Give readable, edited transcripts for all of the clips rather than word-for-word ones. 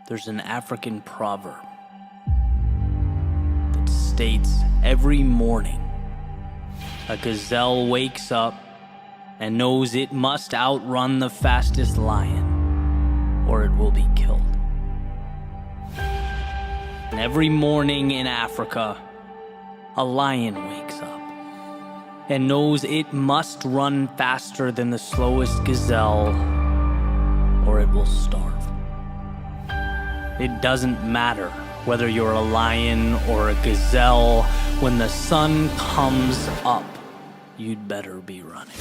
There's an African proverb that states every morning a gazelle wakes up and knows it must outrun the fastest lion or it will be killed. And every morning in Africa, a lion wakes up and knows it must run faster than the slowest gazelle or it will starve. It doesn't matter whether you're a lion or a gazelle. When the sun comes up, you'd better be running.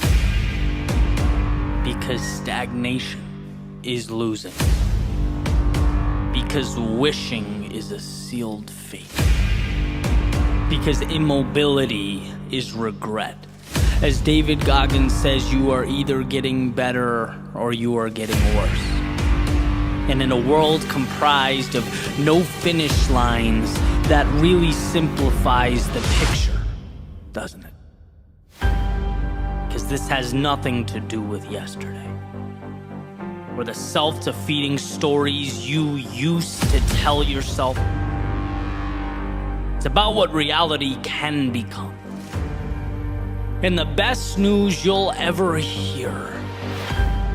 Because stagnation is losing. Because wishing is a sealed fate. Because immobility is regret. As David Goggins says, you are either getting better or you are getting worse. And in a world comprised of no finish lines, that really simplifies the picture, doesn't it? Because this has nothing to do with yesterday, or the self-defeating stories you used to tell yourself. It's about what reality can become. And the best news you'll ever hear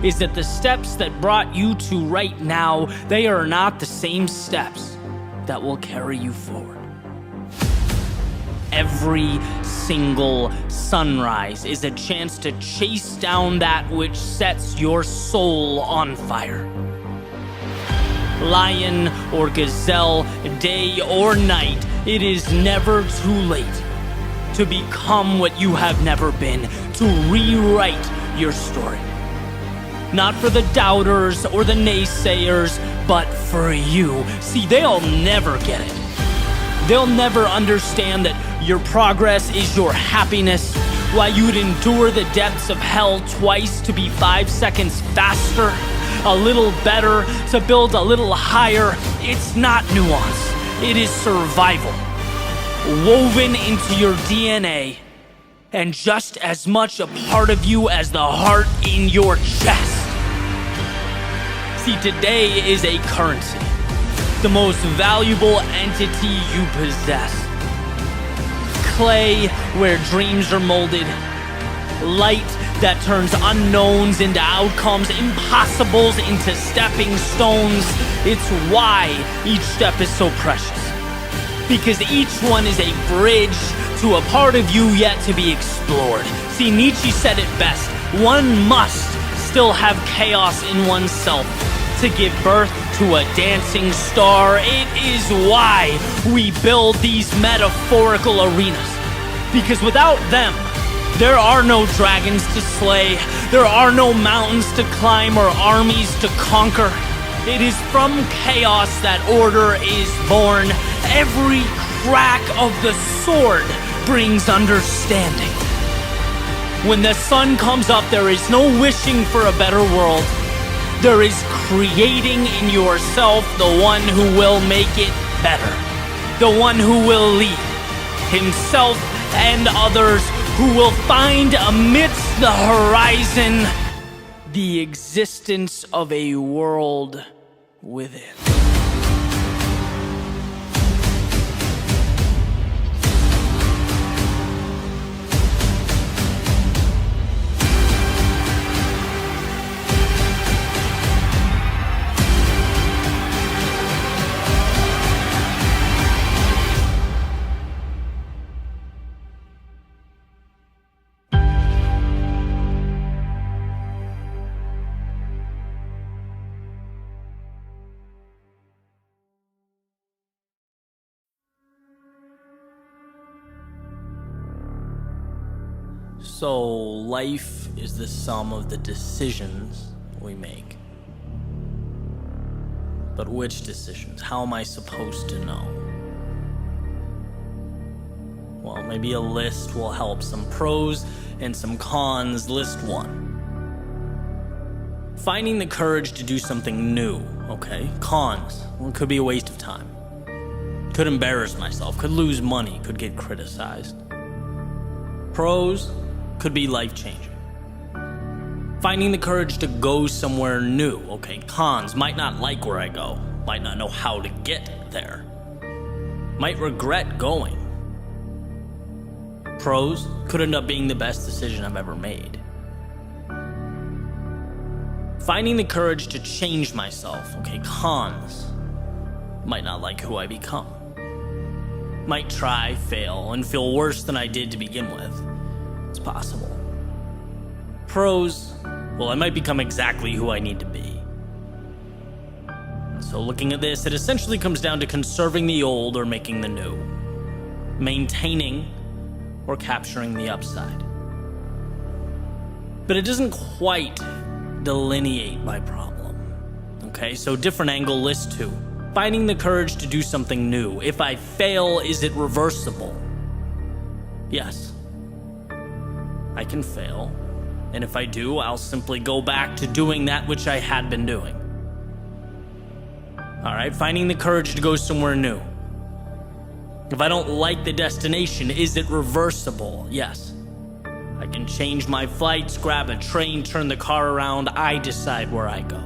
is that the steps that brought you to right now, they are not the same steps that will carry you forward. Every single sunrise is a chance to chase down that which sets your soul on fire. Lion or gazelle, day or night, it is never too late to become what you have never been, to rewrite your story. Not for the doubters or the naysayers, but for you. See, they'll never get it. They'll never understand that your progress is your happiness, why you'd endure the depths of hell twice to be 5 seconds faster, a little better, to build a little higher. It's not nuance, it is survival, woven into your DNA, and just as much a part of you as the heart in your chest. See, today is a currency, the most valuable entity you possess. Clay where dreams are molded, light that turns unknowns into outcomes, impossibles into stepping stones. It's why each step is so precious, because each one is a bridge to a part of you yet to be explored. See, Nietzsche said it best: one must still have chaos in oneself to give birth to a dancing star. It is why we build these metaphorical arenas, because without them, there are no dragons to slay, there are no mountains to climb or armies to conquer. It is from chaos that order is born. Every crack of the sword brings understanding. When the sun comes up, there is no wishing for a better world. There is creating in yourself the one who will make it better, the one who will lead himself and others, who will find amidst the horizon the existence of a world within. So, life is the sum of the decisions we make. But which decisions? How am I supposed to know? Well, maybe a list will help. Some pros and some cons. List 1. Finding the courage to do something new, okay? Cons. Well, it could be a waste of time. Could embarrass myself. Could lose money. Could get criticized. Pros. Could be life-changing. Finding the courage to go somewhere new. Okay, cons, might not like where I go. might not know how to get there, might regret going. Pros, could end up being the best decision I've ever made. Finding the courage to change myself. Okay, cons, might not like who I become. Might try, fail, and feel worse than I did to begin with. It's possible. Pros, well, I might become exactly who I need to be. And so looking at this, it essentially comes down to conserving the old or making the new. Maintaining or capturing the upside. But it doesn't quite delineate my problem. Okay, so different angle, list 2. Finding the courage to do something new. If I fail, is it reversible? Yes. I can fail, and if I do, I'll simply go back to doing that which I had been doing. Alright, finding the courage to go somewhere new. If I don't like the destination, is it reversible? Yes. I can change my flights, grab a train, turn the car around, I decide where I go.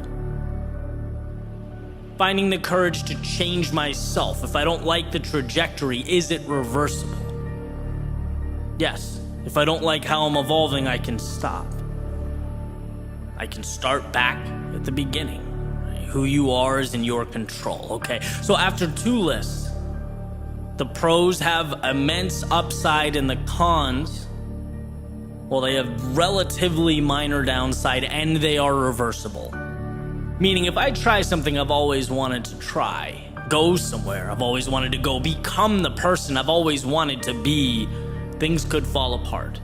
Finding the courage to change myself. If I don't like the trajectory, is it reversible? Yes. If I don't like how I'm evolving, I can stop. I can start back at the beginning. Who you are is in your control, okay? So after 2 lists, the pros have immense upside and the cons, well, they have relatively minor downside and they are reversible. Meaning if I try something I've always wanted to try, go somewhere I've always wanted to go, become the person I've always wanted to be, things could fall apart.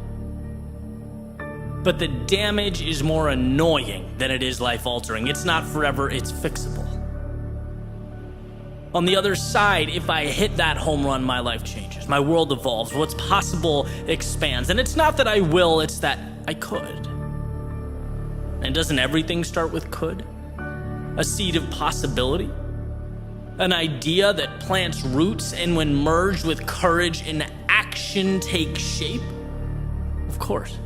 But the damage is more annoying than it is life-altering. It's not forever, it's fixable. On the other side, if I hit that home run, my life changes. My world evolves. What's possible expands. And it's not that I will, it's that I could. And doesn't everything start with could? A seed of possibility? An idea that plants roots and when merged with courage and action takes shape? Of course.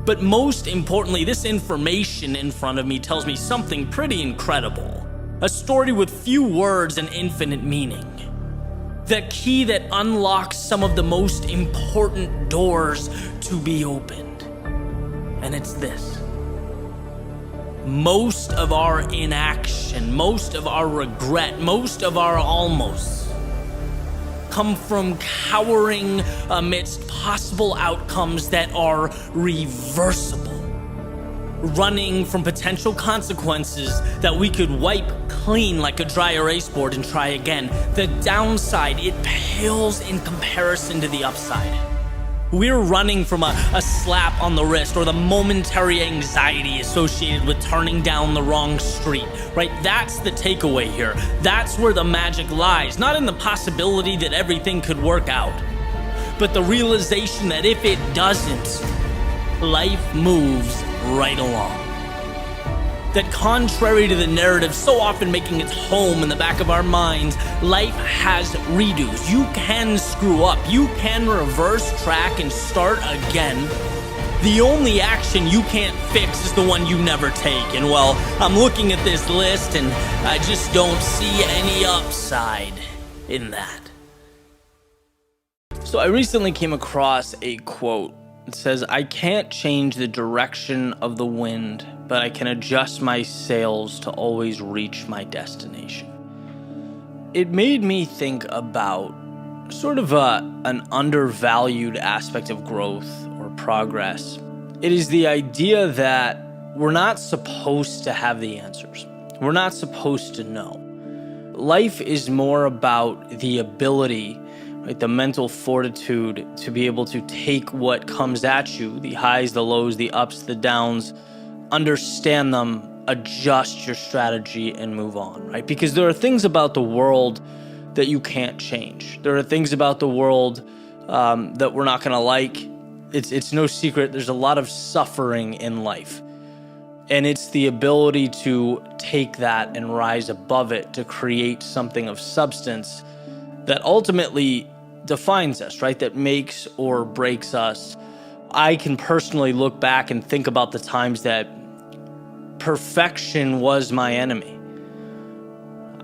But most importantly, this information in front of me tells me something pretty incredible. A story with few words and infinite meaning. The key that unlocks some of the most important doors to be opened. And it's this. Most of our inaction, most of our regret, most of our almosts come from cowering amidst possible outcomes that are reversible. Running from potential consequences that we could wipe clean like a dry erase board and try again. The downside, it pales in comparison to the upside. We're running from a slap on the wrist or the momentary anxiety associated with turning down the wrong street, right? That's the takeaway here. That's where the magic lies, not in the possibility that everything could work out, but the realization that if it doesn't, life moves right along. That contrary to the narrative so often making its home in the back of our minds, life has redos. You can screw up. You can reverse track and start again. The only action you can't fix is the one you never take. And well, I'm looking at this list and I just don't see any upside in that. So I recently came across a quote. It says, "I can't change the direction of the wind, but I can adjust my sails to always reach my destination." It made me think about sort of an undervalued aspect of growth or progress. It is the idea that we're not supposed to have the answers. We're not supposed to know. Life is more about the ability, right, the mental fortitude to be able to take what comes at you, the highs, the lows, the ups, the downs, understand them, adjust your strategy, and move on, right? Because there are things about the world that you can't change. There are things about the world that we're not gonna like. It's no secret, there's a lot of suffering in life. And it's the ability to take that and rise above it to create something of substance that ultimately defines us, right? That makes or breaks us. I can personally look back and think about the times that perfection was my enemy.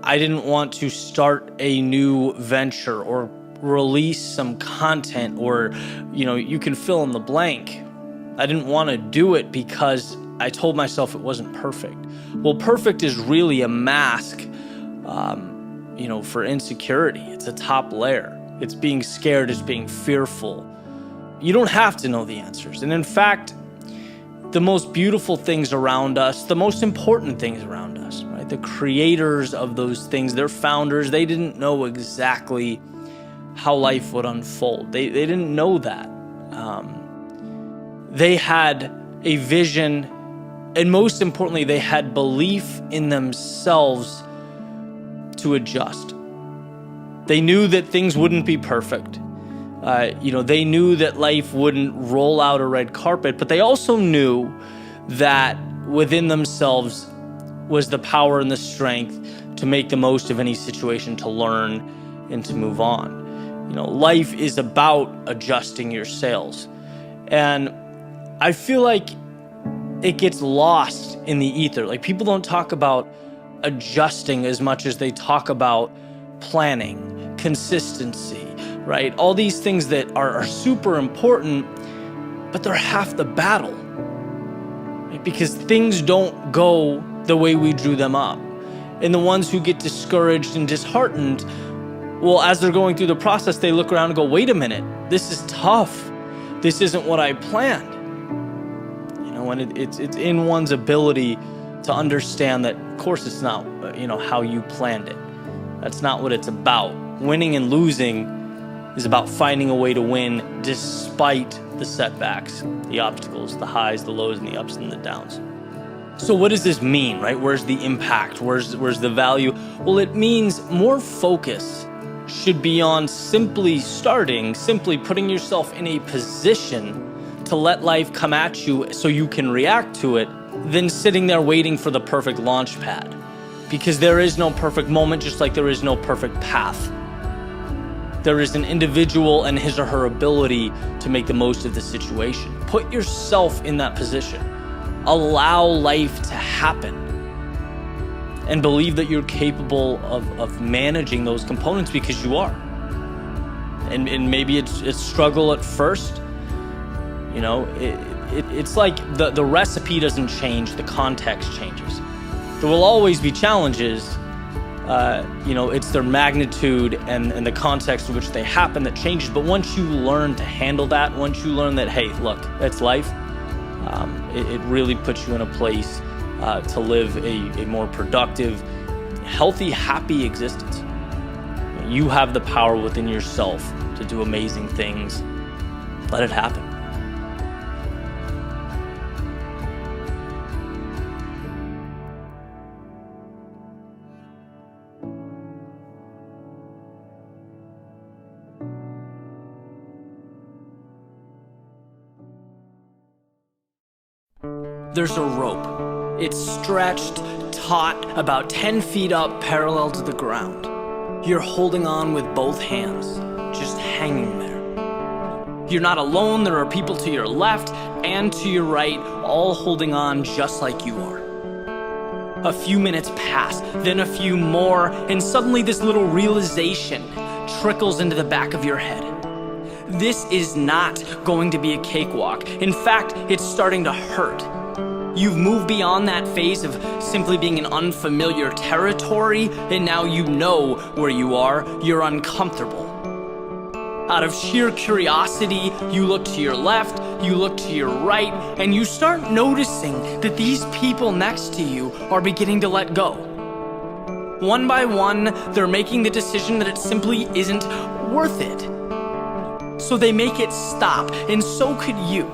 I didn't want to start a new venture or release some content, or, you can fill in the blank. I didn't want to do it because I told myself it wasn't perfect. Well, perfect is really a mask, for insecurity. It's a top layer. It's being scared, it's being fearful. You don't have to know the answers. And in fact, the most beautiful things around us, the most important things around us, right? The creators of those things, their founders, they didn't know exactly how life would unfold. They didn't know that. They had a vision, and most importantly, they had belief in themselves to adjust. They knew that things wouldn't be perfect. They knew that life wouldn't roll out a red carpet, but they also knew that within themselves was the power and the strength to make the most of any situation, to learn and to move on. Life is about adjusting your sails. And I feel like it gets lost in the ether. Like, people don't talk about adjusting as much as they talk about planning, consistency, right? All these things that are super important, but they're half the battle, right? Because things don't go the way we drew them up. And the ones who get discouraged and disheartened, well, as they're going through the process, they look around and go, wait a minute, this is tough. This isn't what I planned. And it's in one's ability to understand that, of course, it's not, how you planned it. That's not what it's about. Winning and losing is about finding a way to win despite the setbacks, the obstacles, the highs, the lows, and the ups and the downs. So what does this mean, right? Where's the impact? Where's the value? Well, it means more focus should be on simply putting yourself in a position to let life come at you so you can react to it, than sitting there waiting for the perfect launch pad. Because there is no perfect moment, just like there is no perfect path. There is an individual and his or her ability to make the most of the situation. Put yourself in that position. Allow life to happen. And believe that you're capable of managing those components, because you are. And maybe it's struggle at first. It's like the recipe doesn't change, the context changes. There will always be challenges. It's their magnitude and the context in which they happen that changes. But once you learn to handle that, once you learn that, hey, look, that's life, it really puts you in a place to live a more productive, healthy, happy existence. You have the power within yourself to do amazing things. Let it happen. There's a rope. It's stretched, taut, about 10 feet up, parallel to the ground. You're holding on with both hands, just hanging there. You're not alone. There are people to your left and to your right, all holding on just like you are. A few minutes pass, then a few more, and suddenly this little realization trickles into the back of your head. This is not going to be a cakewalk. In fact, it's starting to hurt. You've moved beyond that phase of simply being in unfamiliar territory, and now you know where you are. You're uncomfortable. Out of sheer curiosity, you look to your left, you look to your right, and you start noticing that these people next to you are beginning to let go. One by one, they're making the decision that it simply isn't worth it. So they make it stop, and so could you.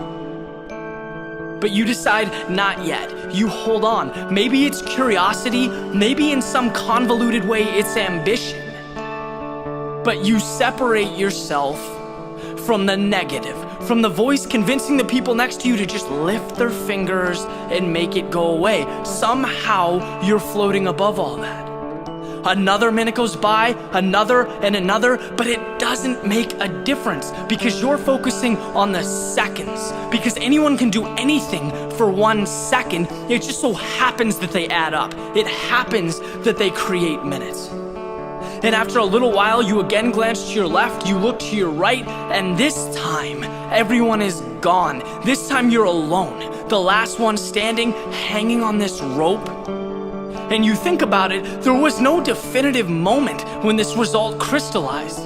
But you decide not yet. You hold on. Maybe it's curiosity, maybe in some convoluted way it's ambition. But you separate yourself from the negative, from the voice convincing the people next to you to just lift their fingers and make it go away. Somehow you're floating above all that. Another minute goes by, another and another, but it doesn't make a difference because you're focusing on the seconds. Because anyone can do anything for 1 second, it just so happens that they add up. It happens that they create minutes. And after a little while, you again glance to your left, you look to your right, and this time, everyone is gone. This time you're alone, the last one standing, hanging on this rope. And you think about it, there was no definitive moment when this result crystallized.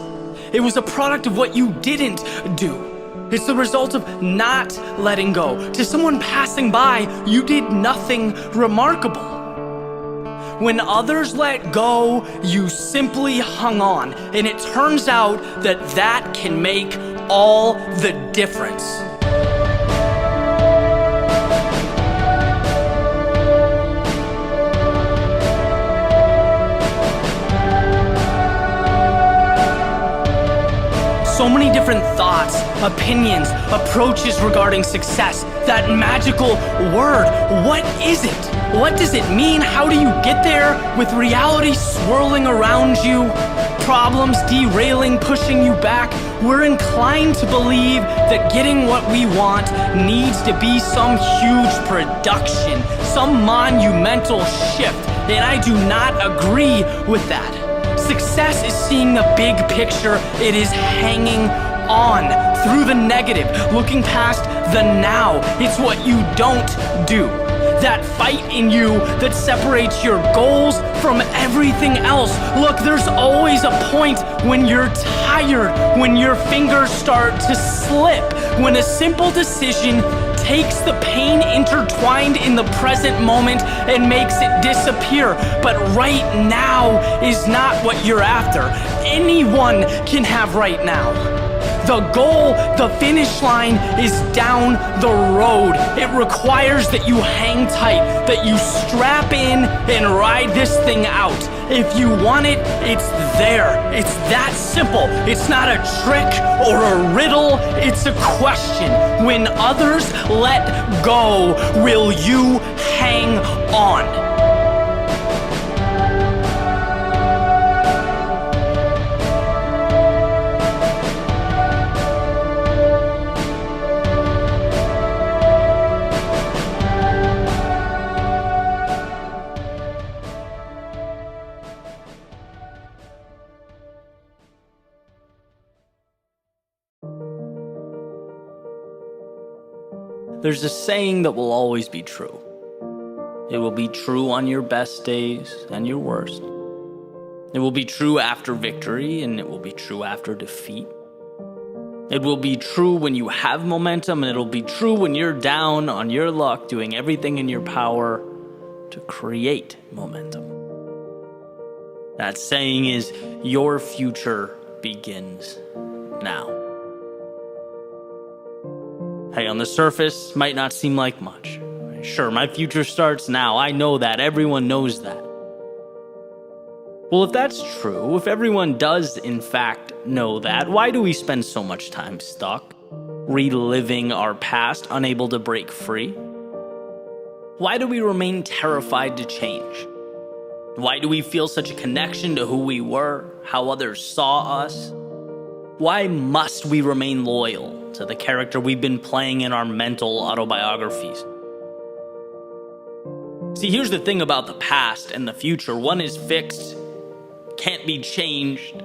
It was a product of what you didn't do. It's the result of not letting go. To someone passing by, you did nothing remarkable. When others let go, you simply hung on. And it turns out that that can make all the difference. So many different thoughts, opinions, approaches regarding success. That magical word, what is it? What does it mean? How do you get there? With reality swirling around you, problems derailing, pushing you back, we're inclined to believe that getting what we want needs to be some huge production, some monumental shift, and I do not agree with that. Success is seeing the big picture. It is hanging on through the negative, looking past the now. It's what you don't do. That fight in you that separates your goals from everything else. Look, there's always a point when you're tired, when your fingers start to slip, when a simple decision takes the pain intertwined in the present moment and makes it disappear. But right now is not what you're after. Anyone can have right now. The goal, the finish line is down the road. It requires that you hang tight, that you strap in and ride this thing out. If you want it, it's there. It's that simple. It's not a trick or a riddle. It's a question. When others let go, will you hang on? There's a saying that will always be true. It will be true on your best days and your worst. It will be true after victory, and it will be true after defeat. It will be true when you have momentum, and it'll be true when you're down on your luck, doing everything in your power to create momentum. That saying is, your future begins now. Hey, on the surface, might not seem like much. Sure, my future starts now. I know that. Everyone knows that. Well, if that's true, if everyone does in fact know that, why do we spend so much time stuck, reliving our past, unable to break free? Why do we remain terrified to change? Why do we feel such a connection to who we were, how others saw us? Why must we remain loyal to the character we've been playing in our mental autobiographies? See, here's the thing about the past and the future. One is fixed, can't be changed,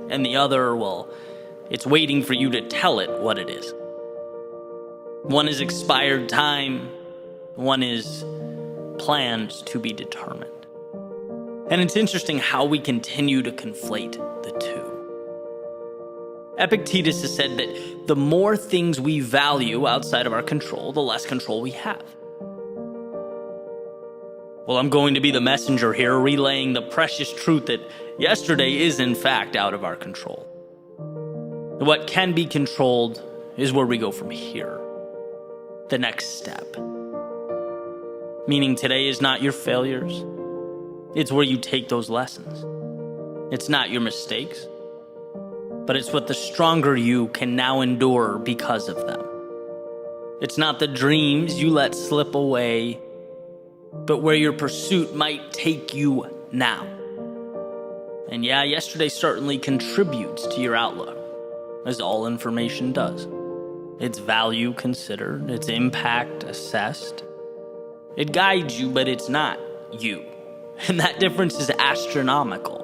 and the other, well, it's waiting for you to tell it what it is. One is expired time, one is plans to be determined. And it's interesting how we continue to conflate the two. Epictetus has said that the more things we value outside of our control, the less control we have. Well, I'm going to be the messenger here, relaying the precious truth that yesterday is in fact out of our control. What can be controlled is where we go from here, the next step. Meaning today is not your failures, it's where you take those lessons. It's not your mistakes, but it's what the stronger you can now endure because of them. It's not the dreams you let slip away, but where your pursuit might take you now. And yeah, yesterday certainly contributes to your outlook, as all information does. Its value considered, its impact assessed. It guides you, but it's not you. And that difference is astronomical.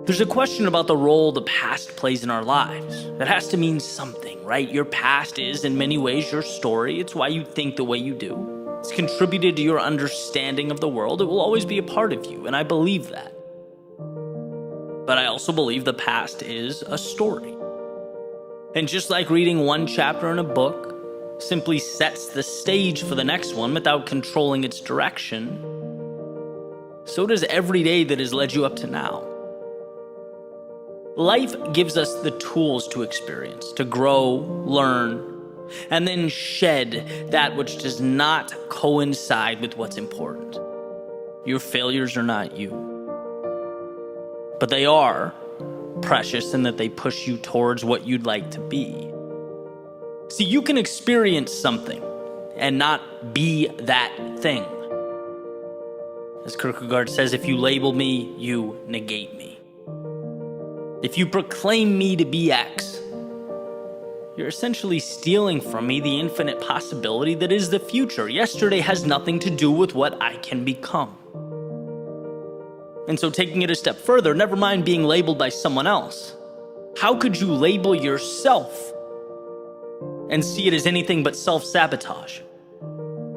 There's a question about the role the past plays in our lives. That has to mean something, right? Your past is, in many ways, your story. It's why you think the way you do. It's contributed to your understanding of the world. It will always be a part of you, and I believe that. But I also believe the past is a story. And just like reading one chapter in a book simply sets the stage for the next one without controlling its direction, so does every day that has led you up to now. Life gives us the tools to experience, to grow, learn, and then shed that which does not coincide with what's important. Your failures are not you. But they are precious in that they push you towards what you'd like to be. See, you can experience something and not be that thing. As Kierkegaard says, if you label me, you negate me. If you proclaim me to be X, you're essentially stealing from me the infinite possibility that is the future. Yesterday has nothing to do with what I can become. And so taking it a step further, never mind being labeled by someone else. How could you label yourself and see it as anything but self-sabotage?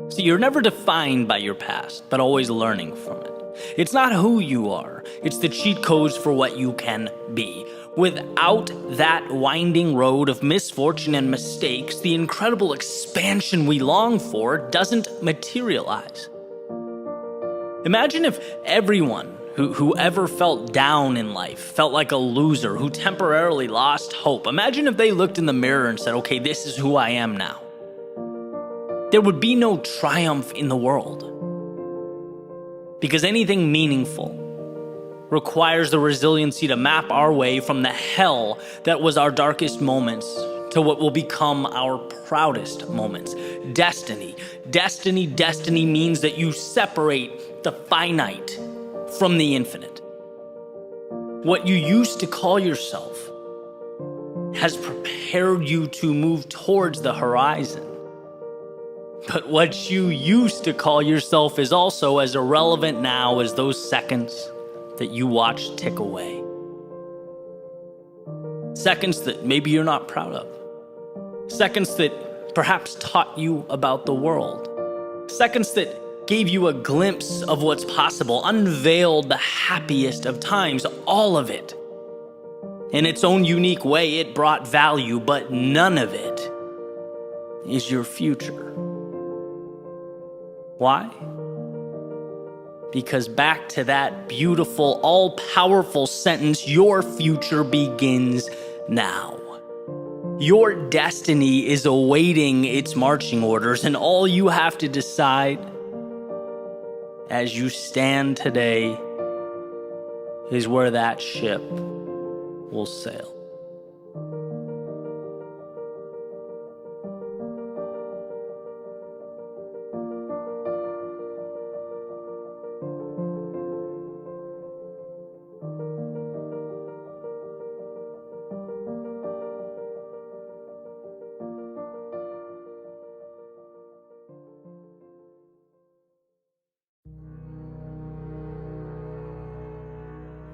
See, you're never defined by your past, but always learning from it. It's not who you are. It's the cheat codes for what you can be. Without that winding road of misfortune and mistakes, the incredible expansion we long for doesn't materialize. Imagine if everyone who ever felt down in life, felt like a loser, who temporarily lost hope. Imagine if they looked in the mirror and said, okay, this is who I am now. There would be no triumph in the world. Because anything meaningful requires the resiliency to map our way from the hell that was our darkest moments to what will become our proudest moments. Destiny means that you separate the finite from the infinite. What you used to call yourself has prepared you to move towards the horizon. But what you used to call yourself is also as irrelevant now as those seconds that you watched tick away. Seconds that maybe you're not proud of. Seconds that perhaps taught you about the world. Seconds that gave you a glimpse of what's possible, unveiled the happiest of times, all of it. In its own unique way, it brought value, but none of it is your future. Why? Because back to that beautiful, all-powerful sentence, your future begins now. Your destiny is awaiting its marching orders, and all you have to decide as you stand today is where that ship will sail.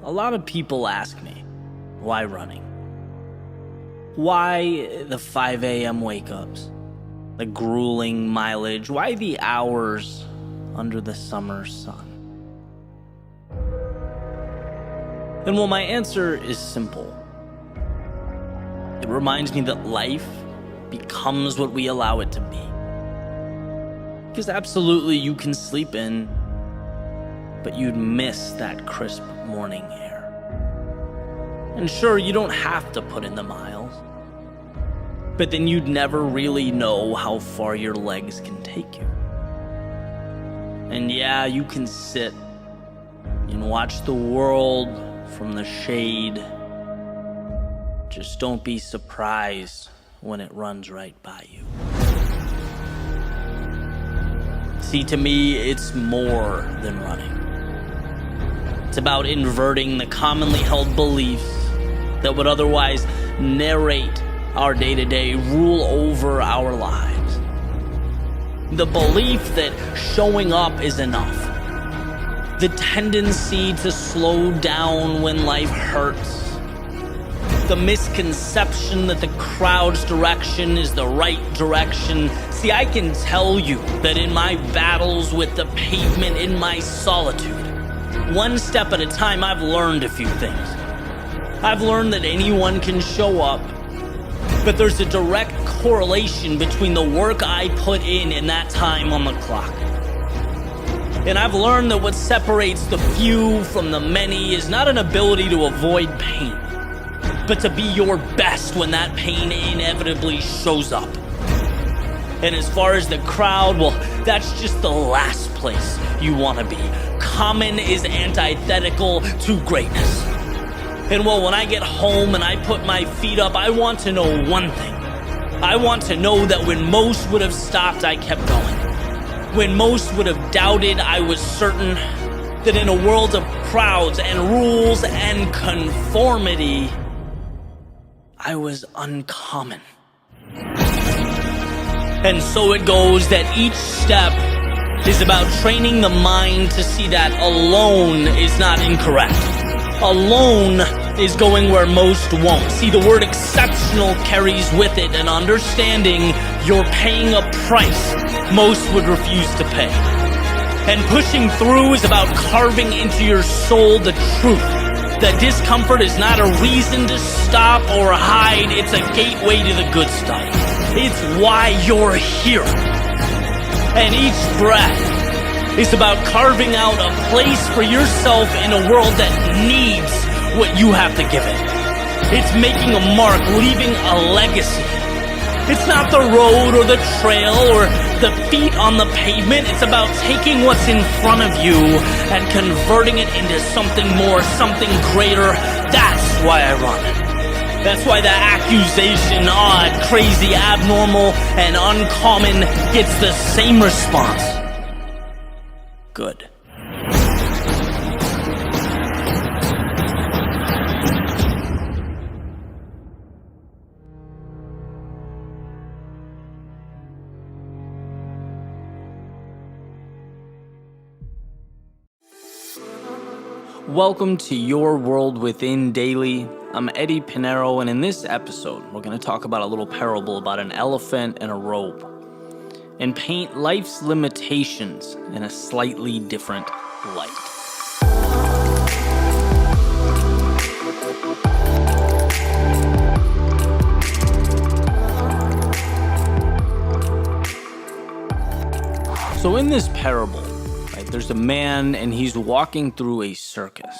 A lot of people ask me, why running? Why the 5 a.m. wake-ups? The grueling mileage? Why the hours under the summer sun? And well, my answer is simple. It reminds me that life becomes what we allow it to be. Because absolutely you can sleep in, but you'd miss that crisp morning air. And sure, you don't have to put in the miles, but then you'd never really know how far your legs can take you. And yeah, you can sit and watch the world from the shade. Just don't be surprised when it runs right by you. See, to me, it's more than running. It's about inverting the commonly held beliefs that would otherwise narrate our day-to-day, rule over our lives. The belief that showing up is enough. The tendency to slow down when life hurts. The misconception that the crowd's direction is the right direction. See, I can tell you that in my battles with the pavement, in my solitude, one step at a time, I've learned a few things. I've learned that anyone can show up, but there's a direct correlation between the work I put in and that time on the clock. And I've learned that what separates the few from the many is not an ability to avoid pain, but to be your best when that pain inevitably shows up. And as far as the crowd, well, that's just the last place you want to be. Common is antithetical to greatness. And well, when I get home and I put my feet up, I want to know one thing. I want to know that when most would have stopped, I kept going. When most would have doubted, I was certain that in a world of crowds and rules and conformity, I was uncommon. And so it goes that each step is about training the mind to see that alone is not incorrect. Alone is going where most won't. See, the word exceptional carries with it an understanding you're paying a price most would refuse to pay. And pushing through is about carving into your soul the truth that discomfort is not a reason to stop or hide. It's a gateway to the good stuff. It's why you're here. And each breath is about carving out a place for yourself in a world that needs what you have to give it. It's making a mark, leaving a legacy. It's not the road or the trail or the feet on the pavement. It's about taking what's in front of you and converting it into something more, something greater. That's why I run. That's why the accusation, odd, crazy, abnormal, and uncommon gets the same response. Good. Welcome to Your World Within Daily. I'm Eddie Pinero, and in this episode, we're going to talk about a little parable about an elephant and a rope, and paint life's limitations in a slightly different light. So in this parable, there's a man and he's walking through a circus.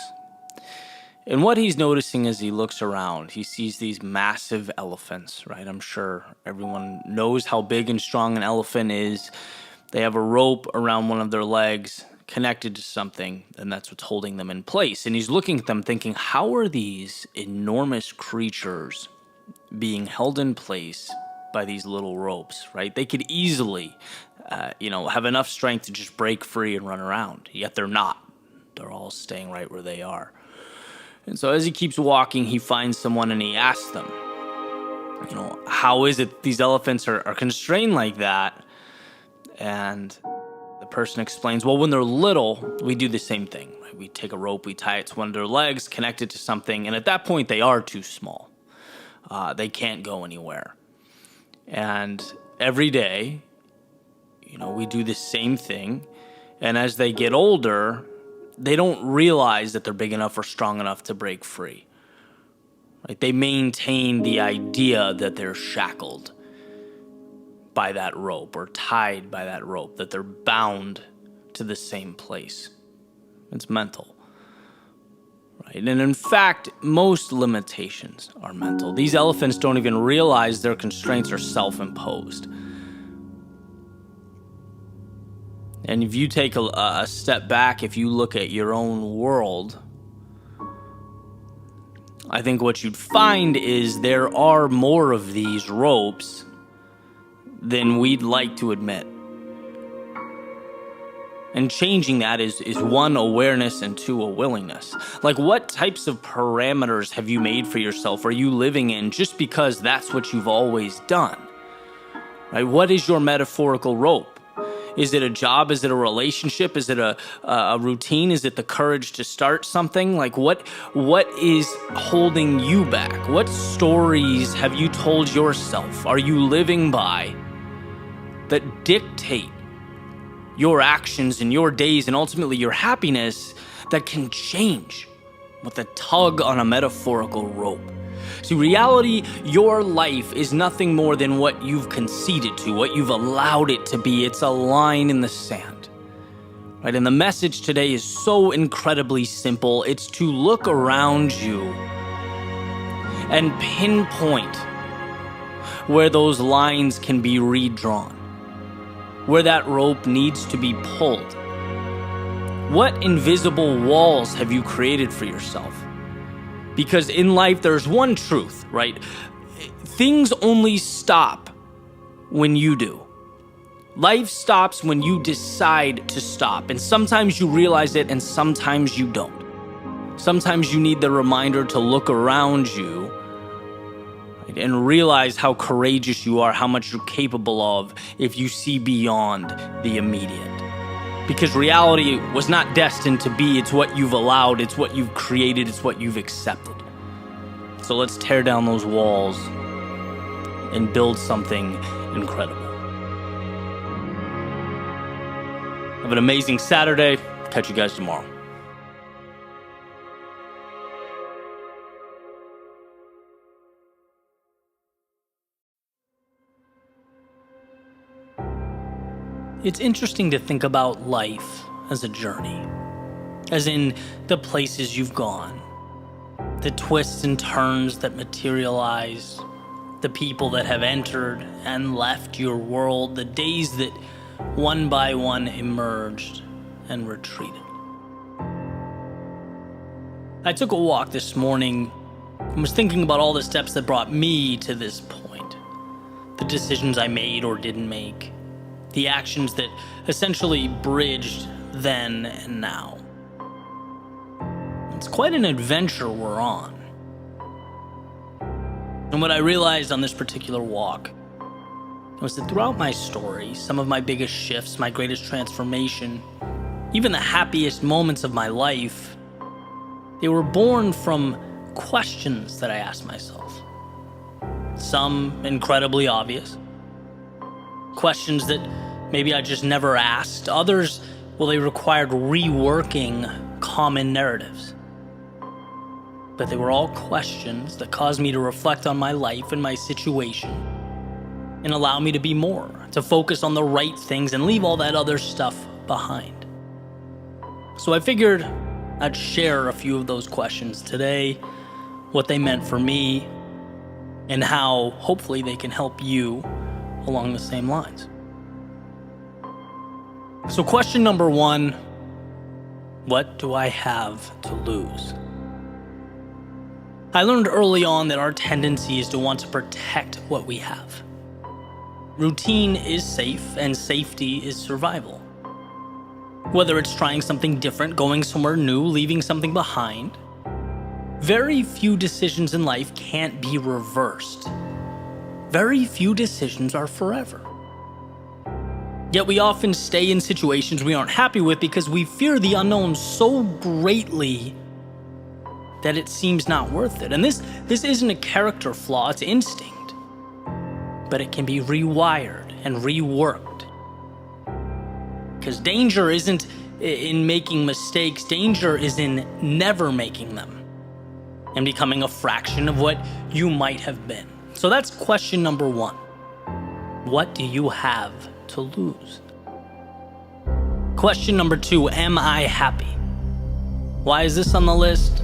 And what he's noticing as he looks around, he sees these massive elephants, right? I'm sure everyone knows how big and strong an elephant is. They have a rope around one of their legs connected to something, and that's what's holding them in place. And he's looking at them thinking, how are these enormous creatures being held in place by these little ropes, right? They could easily have enough strength to just break free and run around. Yet they're not. They're all staying right where they are. And so as he keeps walking, he finds someone and he asks them, how is it these elephants are constrained like that? And the person explains, well, when they're little, we do the same thing. Right? We take a rope, we tie it to one of their legs, connect it to something, and at that point, they are too small. They can't go anywhere. And every day, we do the same thing, and as they get older, they don't realize that they're big enough or strong enough to break free. Right? They maintain the idea that they're shackled by that rope or tied by that rope, that they're bound to the same place. It's mental. Right? And in fact, most limitations are mental. These elephants don't even realize their constraints are self-imposed. And if you take a step back, if you look at your own world, I think what you'd find is there are more of these ropes than we'd like to admit. And changing that is one, awareness, and two, a willingness. Like, what types of parameters have you made for yourself? Are you living in just because that's what you've always done? Right? What is your metaphorical rope? Is it a job? Is it a relationship? Is it a routine? Is it the courage to start something? Like, what is holding you back? What stories have you told yourself? Are you living by that dictate your actions and your days and ultimately your happiness that can change with a tug on a metaphorical rope? See, reality, your life is nothing more than what you've conceded to, what you've allowed it to be. It's a line in the sand, right? And the message today is so incredibly simple. It's to look around you and pinpoint where those lines can be redrawn, where that rope needs to be pulled. What invisible walls have you created for yourself? Because in life, there's one truth, right? Things only stop when you do. Life stops when you decide to stop. And sometimes you realize it and sometimes you don't. Sometimes you need the reminder to look around you, right, and realize how courageous you are, how much you're capable of if you see beyond the immediate. Because reality was not destined to be. It's what you've allowed. It's what you've created. It's what you've accepted. So let's tear down those walls and build something incredible. Have an amazing Saturday. Catch you guys tomorrow. It's interesting to think about life as a journey, as in the places you've gone, the twists and turns that materialize, the people that have entered and left your world, the days that one by one emerged and retreated. I took a walk this morning and was thinking about all the steps that brought me to this point, the decisions I made or didn't make, the actions that essentially bridged then and now. It's quite an adventure we're on. And what I realized on this particular walk was that throughout my story, some of my biggest shifts, my greatest transformation, even the happiest moments of my life, they were born from questions that I asked myself. Some incredibly obvious. Questions that maybe I just never asked. Others, well, they required reworking common narratives. But they were all questions that caused me to reflect on my life and my situation and allow me to be more, to focus on the right things and leave all that other stuff behind. So I figured I'd share a few of those questions today, what they meant for me, and how hopefully they can help you along the same lines. So question number one, what do I have to lose? I learned early on that our tendency is to want to protect what we have. Routine is safe and safety is survival. Whether it's trying something different, going somewhere new, leaving something behind, very few decisions in life can't be reversed. Very few decisions are forever. Yet we often stay in situations we aren't happy with because we fear the unknown so greatly that it seems not worth it. And this isn't a character flaw, it's instinct. But it can be rewired and reworked. Because danger isn't in making mistakes, danger is in never making them and becoming a fraction of what you might have been. So that's question number one. What do you have to lose? Question number two, am I happy? Why is this on the list?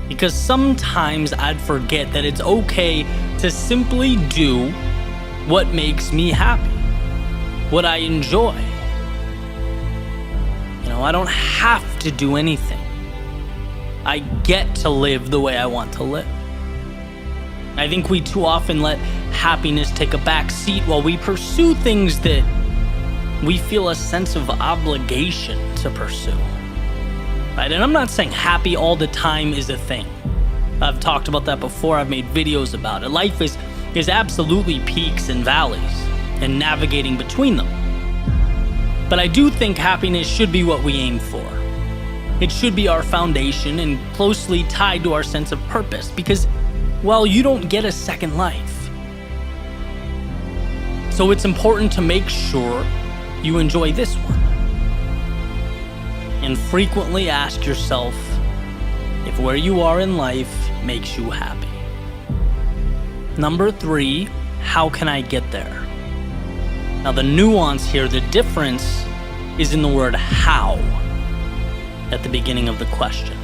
Because sometimes I'd forget that it's okay to simply do what makes me happy, what I enjoy. I don't have to do anything. I get to live the way I want to live. I think we too often let happiness take a back seat while we pursue things that we feel a sense of obligation to pursue. Right? And I'm not saying happy all the time is a thing. I've talked about that before. I've made videos about it. Life is absolutely peaks and valleys and navigating between them. But I do think happiness should be what we aim for. It should be our foundation and closely tied to our sense of purpose because, well, you don't get a second life. So it's important to make sure you enjoy this one. And frequently ask yourself if where you are in life makes you happy. Number 3, how can I get there? Now the nuance here, the difference is in the word how at the beginning of the question.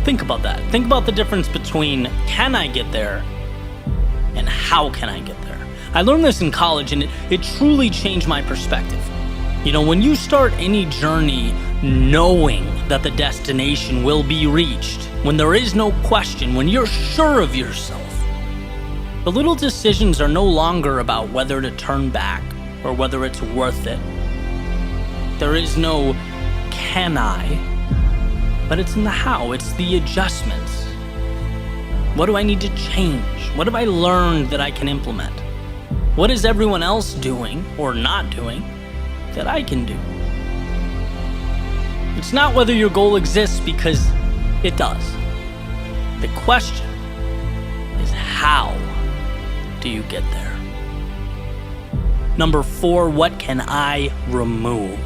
Think about that. Think about the difference between can I get there and how can I get there? I learned this in college and it truly changed my perspective. You know, when you start any journey knowing that the destination will be reached, when there is no question, when you're sure of yourself, the little decisions are no longer about whether to turn back or whether it's worth it. There is no can I, but it's in the how, it's the adjustments. What do I need to change? What have I learned that I can implement? What is everyone else doing or not doing that I can do? It's not whether your goal exists, because it does. The question is how do you get there? Number 4, what can I remove?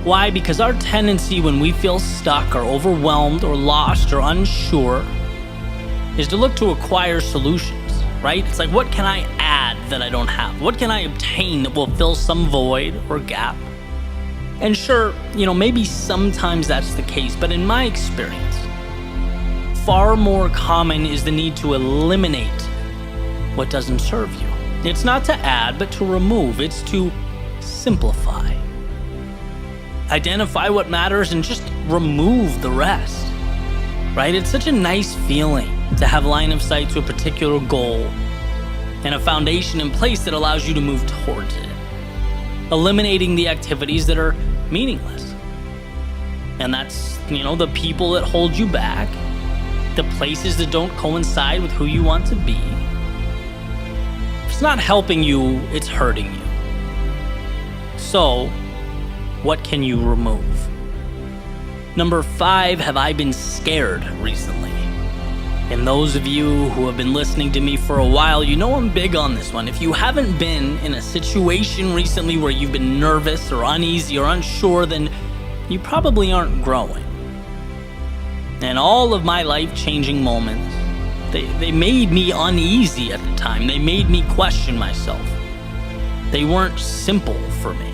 Why? Because our tendency when we feel stuck or overwhelmed or lost or unsure is to look to acquire solutions, right? It's like, what can I add that I don't have? What can I obtain that will fill some void or gap? And sure, you know, maybe sometimes that's the case, but in my experience, far more common is the need to eliminate what doesn't serve you. It's not to add, but to remove. It's to simplify. Identify what matters and just remove the rest, right? It's such a nice feeling to have line of sight to a particular goal and a foundation in place that allows you to move towards it. Eliminating the activities that are meaningless. And that's, you know, the people that hold you back, the places that don't coincide with who you want to be. If it's not helping you, it's hurting you. So, what can you remove? Number 5, have I been scared recently? And those of you who have been listening to me for a while, you know I'm big on this one. If you haven't been in a situation recently where you've been nervous or uneasy or unsure, then you probably aren't growing. And all of my life-changing moments, they made me uneasy at the time. They made me question myself. They weren't simple for me.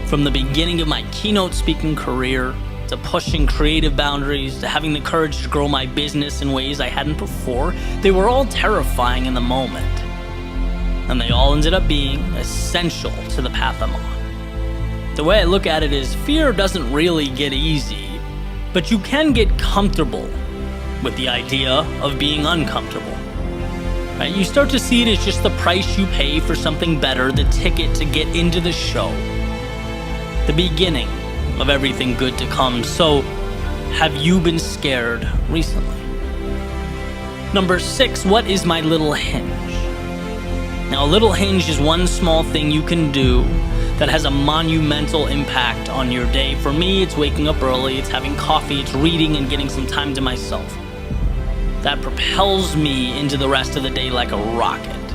From the beginning of my keynote speaking career, to pushing creative boundaries, to having the courage to grow my business in ways I hadn't before, they were all terrifying in the moment. And they all ended up being essential to the path I'm on. The way I look at it is, fear doesn't really get easy, but you can get comfortable with the idea of being uncomfortable. Right? You start to see it as just the price you pay for something better, the ticket to get into the show, the beginning of everything good to come. So, have you been scared recently? Number 6, what is my little hinge? Now, a little hinge is one small thing you can do that has a monumental impact on your day. For me, it's waking up early, it's having coffee, it's reading and getting some time to myself. That propels me into the rest of the day like a rocket.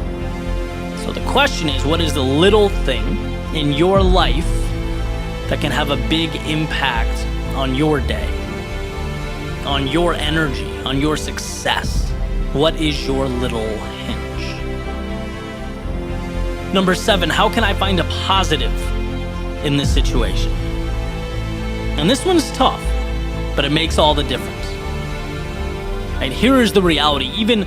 So the question is, what is the little thing in your life that can have a big impact on your day, on your energy, on your success? What is your little hinge? Number 7, how can I find a positive in this situation? And this one's tough, but it makes all the difference. And here is the reality. Even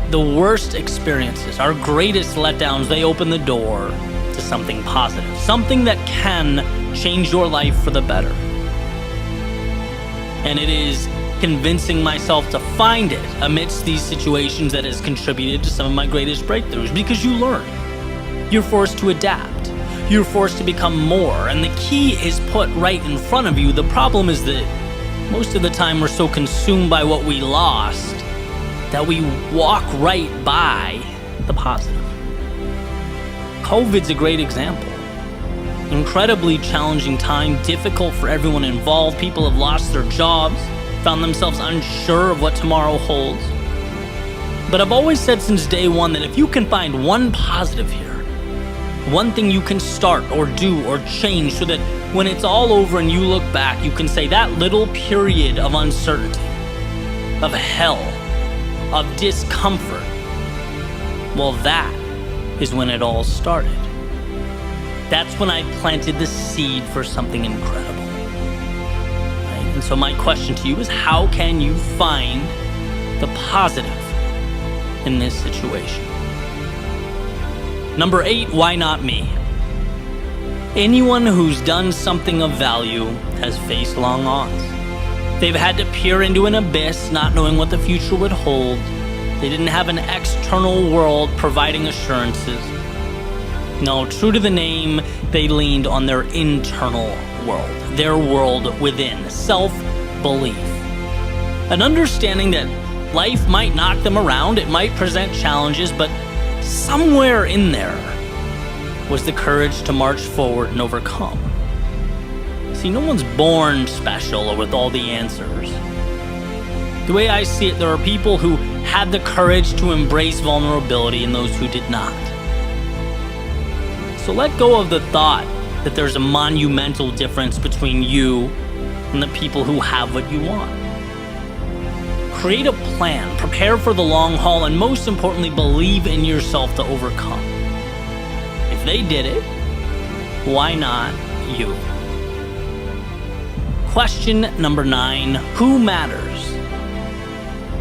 the worst experiences, our greatest letdowns, they open the door to something positive, something that can change your life for the better. And it is convincing myself to find it amidst these situations that has contributed to some of my greatest breakthroughs, because you learn. You're forced to adapt. you're forced to become more, and the key is put right in front of you. The problem is that most of the time we're so consumed by what we lost that we walk right by the positive. COVID's a great example. Incredibly challenging time, difficult for everyone involved. People have lost their jobs, found themselves unsure of what tomorrow holds. But I've always said since day one that if you can find one positive here, one thing you can start or do or change so that when it's all over and you look back, you can say that little period of uncertainty, of hell, of discomfort, well, that is when it all started. That's when I planted the seed for something incredible. Right? And so my question to you is, how can you find the positive in this situation? Number 8, why not me? Anyone who's done something of value has faced long odds. They've had to peer into an abyss, not knowing what the future would hold. They didn't have an external world providing assurances. No, true to the name, they leaned on their internal world, their world within, self-belief. An understanding that life might knock them around, it might present challenges, but somewhere in there was the courage to march forward and overcome. See, no one's born special or with all the answers. The way I see it, there are people who had the courage to embrace vulnerability and those who did not. So let go of the thought that there's a monumental difference between you and the people who have what you want. Create a plan, prepare for the long haul, and most importantly, believe in yourself to overcome. If they did it, why not you? Question number 9, who matters?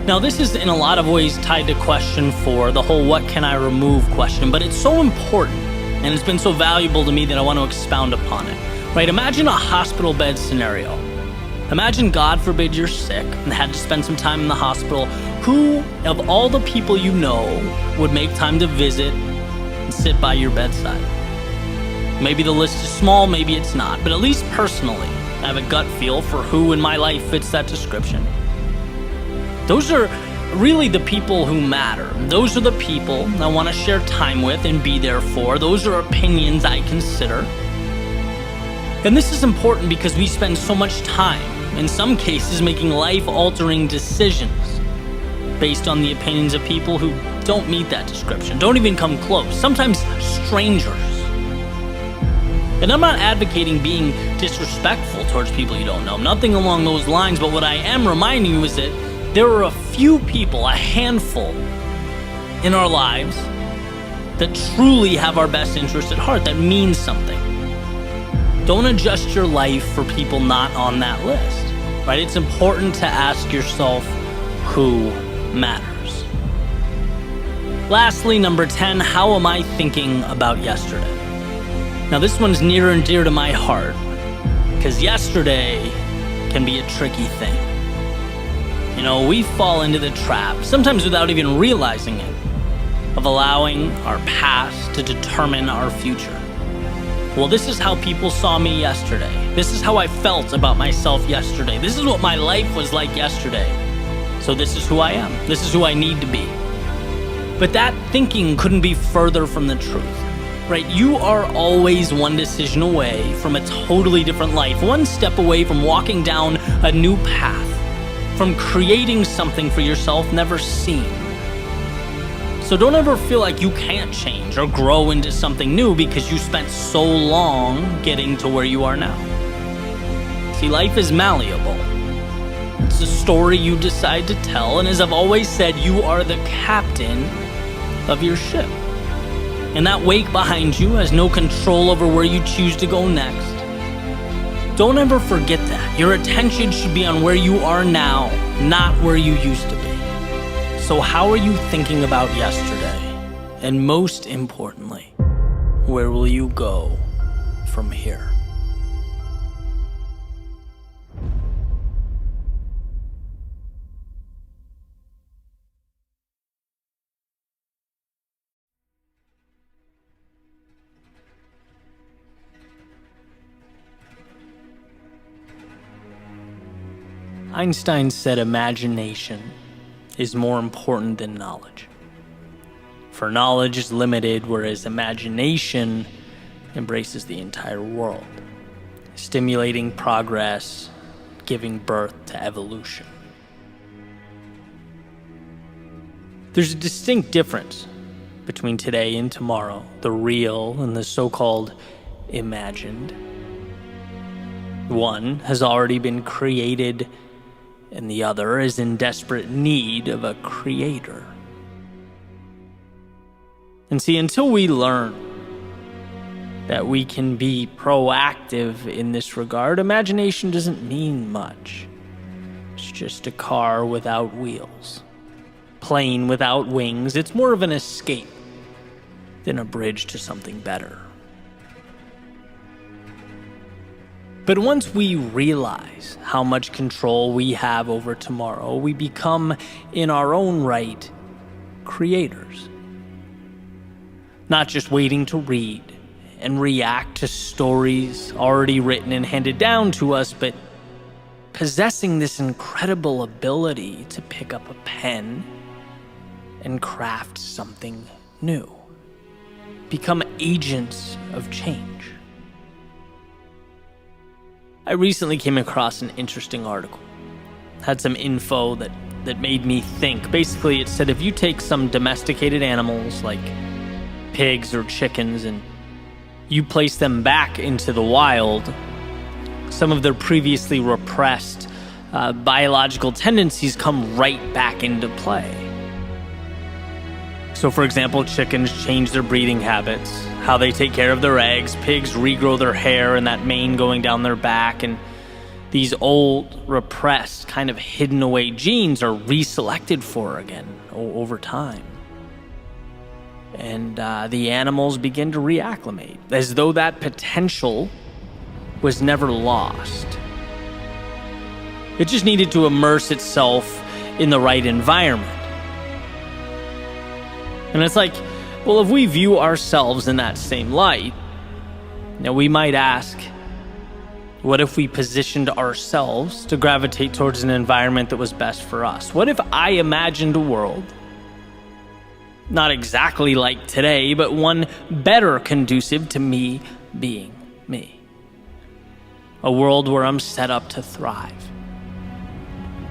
Now, this is in a lot of ways tied to question 4, the whole what can I remove question, but it's so important and it's been so valuable to me that I want to expound upon it. Right? Imagine a hospital bed scenario. Imagine, God forbid, you're sick and had to spend some time in the hospital. Who of all the people you know would make time to visit and sit by your bedside? Maybe the list is small, maybe it's not, but at least personally, I have a gut feel for who in my life fits that description. Those are really the people who matter. Those are the people I want to share time with and be there for. Those are opinions I consider. And this is important because we spend so much time, in some cases, making life-altering decisions based on the opinions of people who don't meet that description, don't even come close, sometimes strangers. And I'm not advocating being disrespectful towards people you don't know, nothing along those lines, but what I am reminding you is that there are a few people, a handful in our lives that truly have our best interest at heart, that means something. Don't adjust your life for people not on that list, right? It's important to ask yourself who matters. Lastly, number 10, how am I thinking about yesterday? Now, this one's near and dear to my heart because yesterday can be a tricky thing. You know, we fall into the trap, sometimes without even realizing it, of allowing our past to determine our future. Well, this is how people saw me yesterday. This is how I felt about myself yesterday. This is what my life was like yesterday. So this is who I am. This is who I need to be. But that thinking couldn't be further from the truth, right? You are always one decision away from a totally different life, one step away from walking down a new path, from creating something for yourself never seen. So don't ever feel like you can't change or grow into something new because you spent so long getting to where you are now. See, life is malleable. It's a story you decide to tell, and as I've always said, you are the captain of your ship. And that wake behind you has no control over where you choose to go next. Don't ever forget that. Your attention should be on where you are now, not where you used to be. So how are you thinking about yesterday? And most importantly, where will you go from here? Einstein said imagination is more important than knowledge. For knowledge is limited, whereas imagination embraces the entire world, stimulating progress, giving birth to evolution. There's a distinct difference between today and tomorrow, the real and the so-called imagined. One has already been created, and the other is in desperate need of a creator. And see, until we learn that we can be proactive in this regard, imagination doesn't mean much. It's just a car without wheels, plane without wings. It's more of an escape than a bridge to something better. But once we realize how much control we have over tomorrow, we become, in our own right, creators. Not just waiting to read and react to stories already written and handed down to us, but possessing this incredible ability to pick up a pen and craft something new. Become agents of change. I recently came across an interesting article. Had some info that made me think. Basically, it said if you take some domesticated animals like pigs or chickens and you place them back into the wild, some of their previously repressed biological tendencies come right back into play. So, for example, chickens change their breeding habits, how they take care of their eggs. Pigs regrow their hair and that mane going down their back. And these old, repressed, kind of hidden away genes are reselected for again over time. And the animals begin to reacclimate, as though that potential was never lost. It just needed to immerse itself in the right environment. And it's like, well, if we view ourselves in that same light, now we might ask, what if we positioned ourselves to gravitate towards an environment that was best for us? What if I imagined a world, not exactly like today, but one better conducive to me being me? A world where I'm set up to thrive.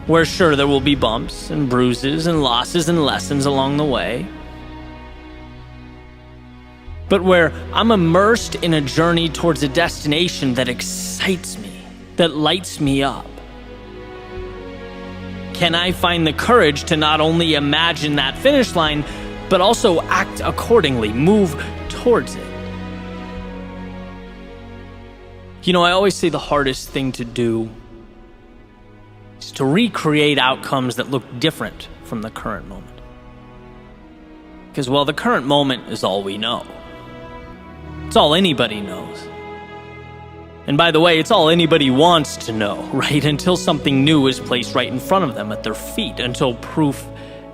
Where sure, there will be bumps and bruises and losses and lessons along the way, but where I'm immersed in a journey towards a destination that excites me, that lights me up. Can I find the courage to not only imagine that finish line, but also act accordingly, move towards it? You know, I always say the hardest thing to do is to recreate outcomes that look different from the current moment. Because, well, the current moment is all we know. It's all anybody knows. And by the way, it's all anybody wants to know, right? Until something new is placed right in front of them at their feet, until proof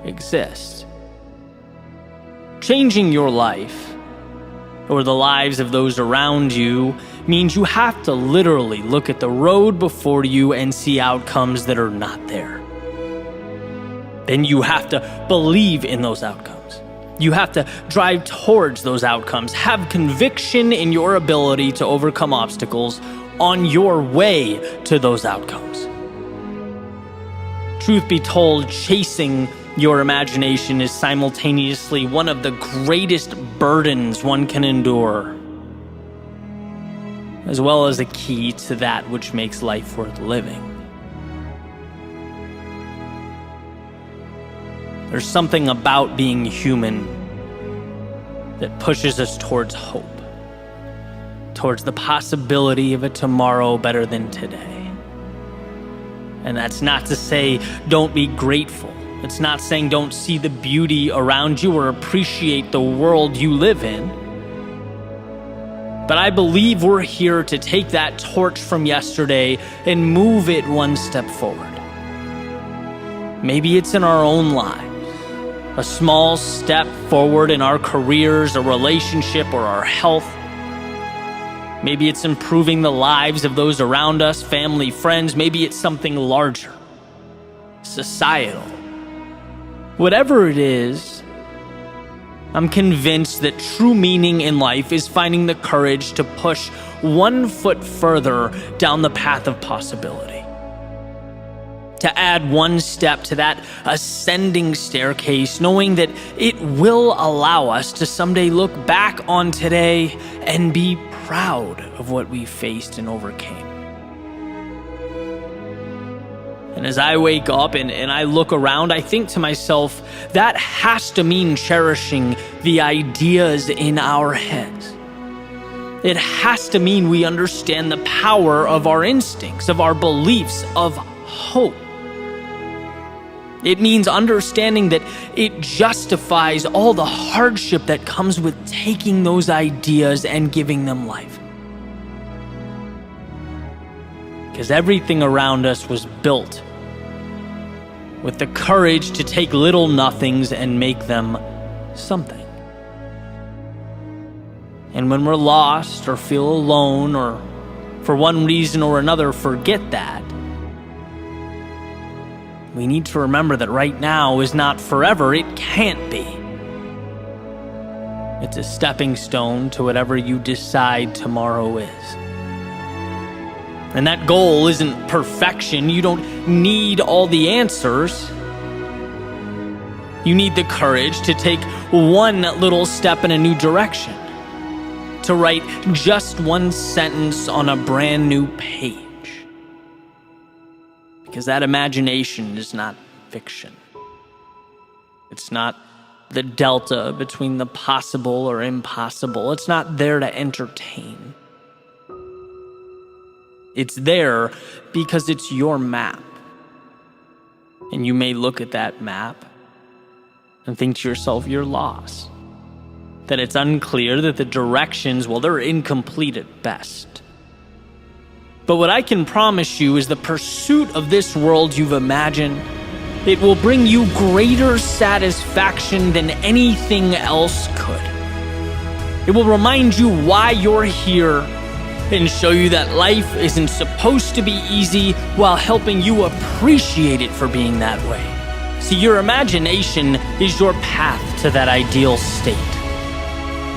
exists. Changing your life, or the lives of those around you, means you have to literally look at the road before you and see outcomes that are not there. Then you have to believe in those outcomes. You have to drive towards those outcomes. Have conviction in your ability to overcome obstacles on your way to those outcomes. Truth be told, chasing your imagination is simultaneously one of the greatest burdens one can endure, as well as a key to that which makes life worth living. There's something about being human that pushes us towards hope, towards the possibility of a tomorrow better than today. And that's not to say don't be grateful. It's not saying don't see the beauty around you or appreciate the world you live in. But I believe we're here to take that torch from yesterday and move it one step forward. Maybe it's in our own lives. A small step forward in our careers, a relationship, or our health. Maybe it's improving the lives of those around us, family, friends. Maybe it's something larger. societal. Whatever it is, I'm convinced that true meaning in life is finding the courage to push one foot further down the path of possibility. To add one step to that ascending staircase, knowing that it will allow us to someday look back on today and be proud of what we faced and overcame. And as I wake up and I look around, I think to myself, that has to mean cherishing the ideas in our heads. It has to mean we understand the power of our instincts, of our beliefs, of hope. It means understanding that it justifies all the hardship that comes with taking those ideas and giving them life. Because everything around us was built with the courage to take little nothings and make them something. And when we're lost or feel alone or for one reason or another forget that, we need to remember that right now is not forever. It can't be. It's a stepping stone to whatever you decide tomorrow is. And that goal isn't perfection. You don't need all the answers. You need the courage to take one little step in a new direction, to write just one sentence on a brand new page. Because that imagination is not fiction. It's not the delta between the possible or impossible. It's not there to entertain. It's there because it's your map. And you may look at that map and think to yourself, you're lost. That it's unclear, that the directions, well, they're incomplete at best. But what I can promise you is the pursuit of this world you've imagined, it will bring you greater satisfaction than anything else could. It will remind you why you're here and show you that life isn't supposed to be easy while helping you appreciate it for being that way. See, your imagination is your path to that ideal state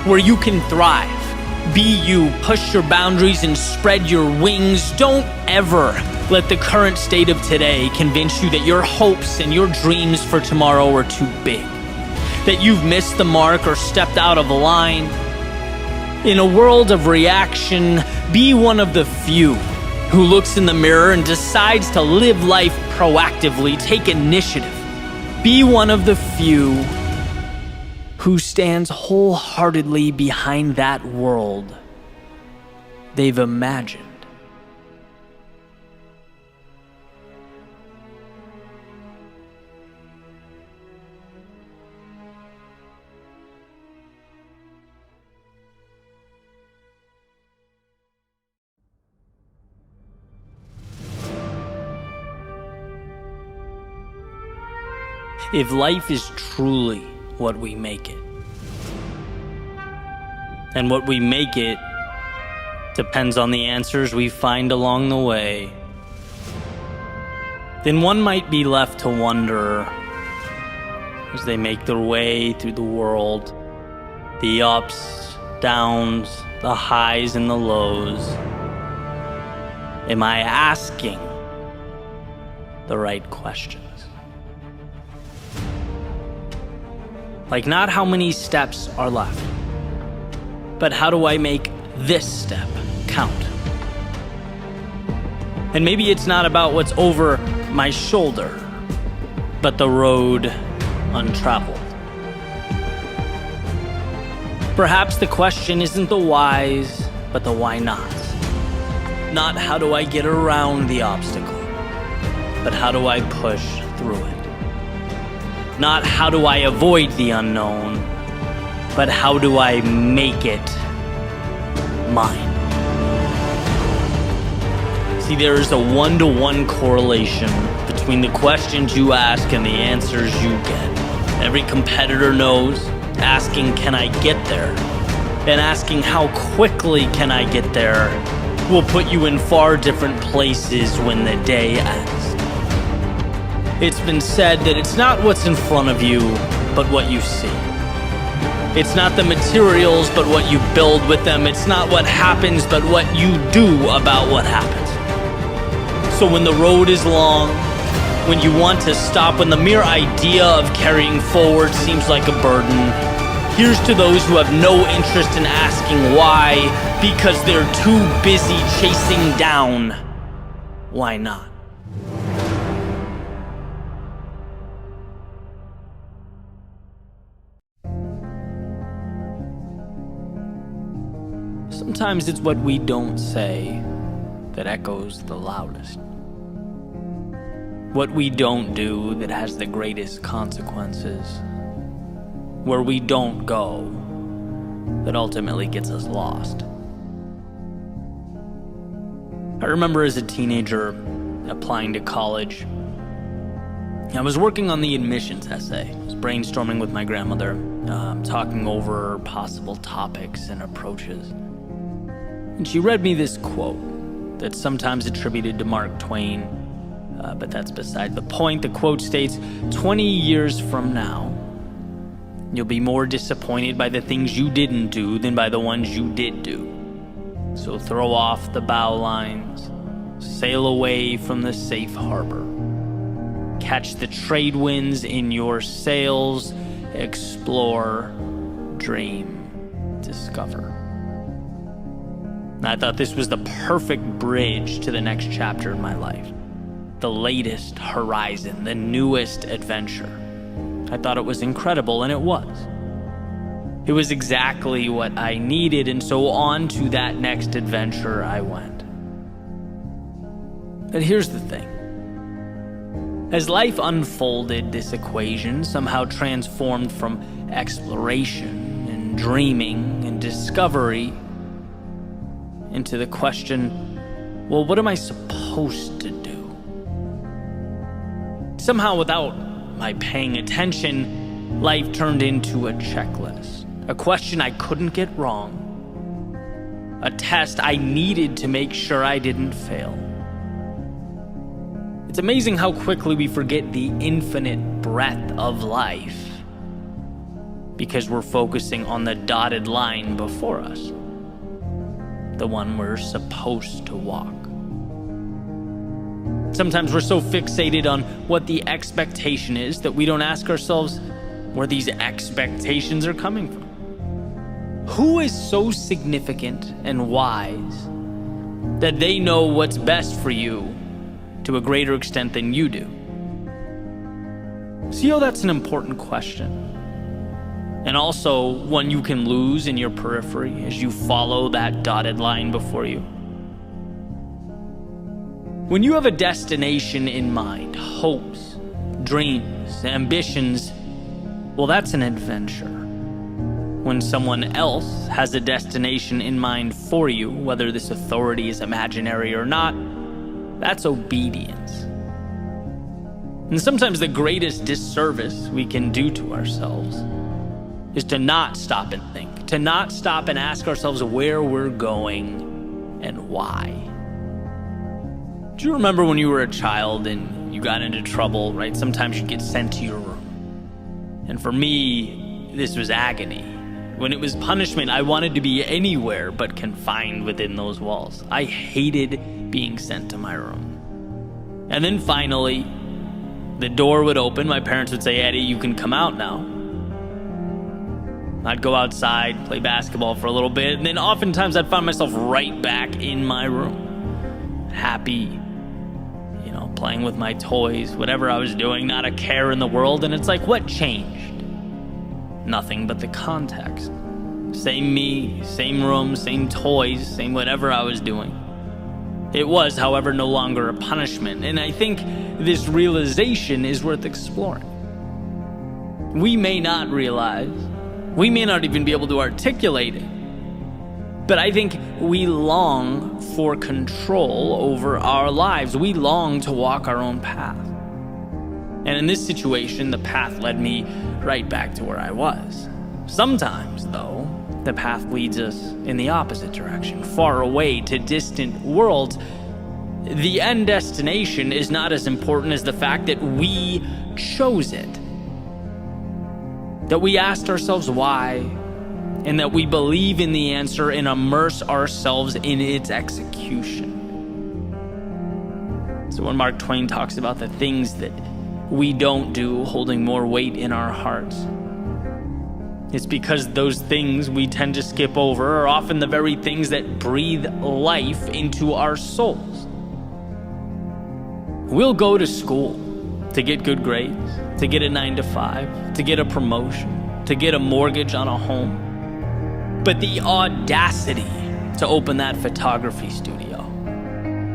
where you can thrive. Be you, push your boundaries and spread your wings. Don't ever let the current state of today convince you that your hopes and your dreams for tomorrow are too big, that you've missed the mark or stepped out of line. In a world of reaction, be one of the few who looks in the mirror and decides to live life proactively, take initiative. Be one of the few who stands wholeheartedly behind that world they've imagined. If life is truly what we make it, and what we make it depends on the answers we find along the way, then one might be left to wonder as they make their way through the world, the ups, downs, the highs and the lows. Am I asking the right questions? Like, not how many steps are left, but how do I make this step count? And maybe it's not about what's over my shoulder, but the road untraveled. Perhaps the question isn't the whys, but the why nots. Not how do I get around the obstacle, but how do I push through it? Not how do I avoid the unknown, but how do I make it mine? See, there is a one-to-one correlation between the questions you ask and the answers you get. Every competitor knows asking, can I get there? And asking, how quickly can I get there? Will put you in far different places when the day ends. It's been said that it's not what's in front of you, but what you see. It's not the materials, but what you build with them. It's not what happens, but what you do about what happens. So when the road is long, when you want to stop, when the mere idea of carrying forward seems like a burden, here's to those who have no interest in asking why, because they're too busy chasing down why not. Sometimes it's what we don't say that echoes the loudest. What we don't do that has the greatest consequences. Where we don't go that ultimately gets us lost. I remember as a teenager applying to college. I was working on the admissions essay. I was brainstorming with my grandmother, talking over possible topics and approaches. And she read me this quote that's sometimes attributed to Mark Twain, but that's beside the point. The quote states, 20 years from now, you'll be more disappointed by the things you didn't do than by the ones you did do. So throw off the bow lines, sail away from the safe harbor. Catch the trade winds in your sails, explore, dream, discover. And I thought this was the perfect bridge to the next chapter in my life. The latest horizon, the newest adventure. I thought it was incredible, and it was. It was exactly what I needed, and so on to that next adventure I went. But here's the thing. As life unfolded, this equation somehow transformed from exploration and dreaming and discovery into the question, well, what am I supposed to do? Somehow, without my paying attention, life turned into a checklist, a question I couldn't get wrong, a test I needed to make sure I didn't fail. It's amazing how quickly we forget the infinite breadth of life because we're focusing on the dotted line before us, the one we're supposed to walk. Sometimes we're so fixated on what the expectation is that we don't ask ourselves where these expectations are coming from. Who is so significant and wise that they know what's best for you to a greater extent than you do? See how that's an important question, and also one you can lose in your periphery as you follow that dotted line before you. When you have a destination in mind, hopes, dreams, ambitions, well, that's an adventure. When someone else has a destination in mind for you, whether this authority is imaginary or not, that's obedience. And sometimes the greatest disservice we can do to ourselves is to not stop and think, to not stop and ask ourselves where we're going and why. Do you remember when you were a child and you got into trouble, right? Sometimes you'd get sent to your room. And for me, this was agony. When it was punishment, I wanted to be anywhere but confined within those walls. I hated being sent to my room. And then finally, the door would open. My parents would say, Eddie, you can come out now. I'd go outside, play basketball for a little bit, and then oftentimes I'd find myself right back in my room. Happy, playing with my toys, whatever I was doing, not a care in the world. And it's like, what changed? Nothing but the context. Same me, same room, same toys, same whatever I was doing. It was, however, no longer a punishment. And I think this realization is worth exploring. We may not realize, we may not even be able to articulate it, but I think we long for control over our lives. We long to walk our own path. And in this situation, the path led me right back to where I was. Sometimes, though, the path leads us in the opposite direction, far away to distant worlds. the end destination is not as important as the fact that we chose it. That we asked ourselves why, and that we believe in the answer and immerse ourselves in its execution. So when Mark Twain talks about the things that we don't do holding more weight in our hearts, it's because those things we tend to skip over are often the very things that breathe life into our souls. We'll go to school to get good grades, to get a 9-to-5, to get a promotion, to get a mortgage on a home. But the audacity to open that photography studio,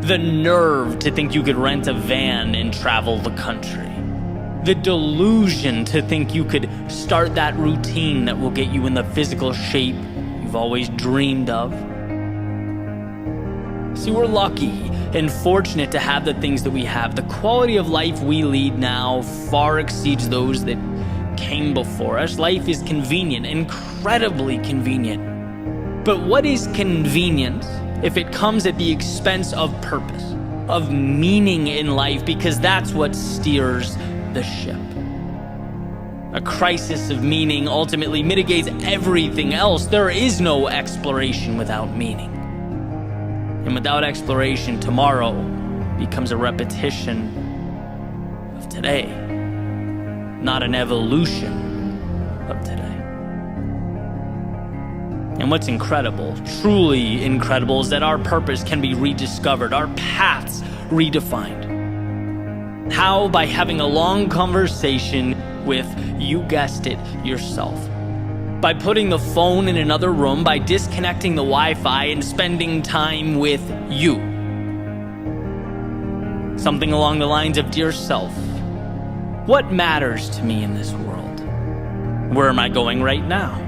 the nerve to think you could rent a van and travel the country, the delusion to think you could start that routine that will get you in the physical shape you've always dreamed of. See, we're lucky and fortunate to have the things that we have. The quality of life we lead now far exceeds those that came before us. Life is convenient, incredibly convenient. But what is convenience if it comes at the expense of purpose, of meaning in life? Because that's what steers the ship. A crisis of meaning ultimately mitigates everything else. There is no exploration without meaning. And without exploration, tomorrow becomes a repetition of today, not an evolution of today. And what's incredible, truly incredible, is that our purpose can be rediscovered, our paths redefined. How? By having a long conversation with, you guessed it, yourself. By putting the phone in another room, by disconnecting the Wi-Fi and spending time with you. Something along the lines of, dear self, what matters to me in this world? Where am I going right now?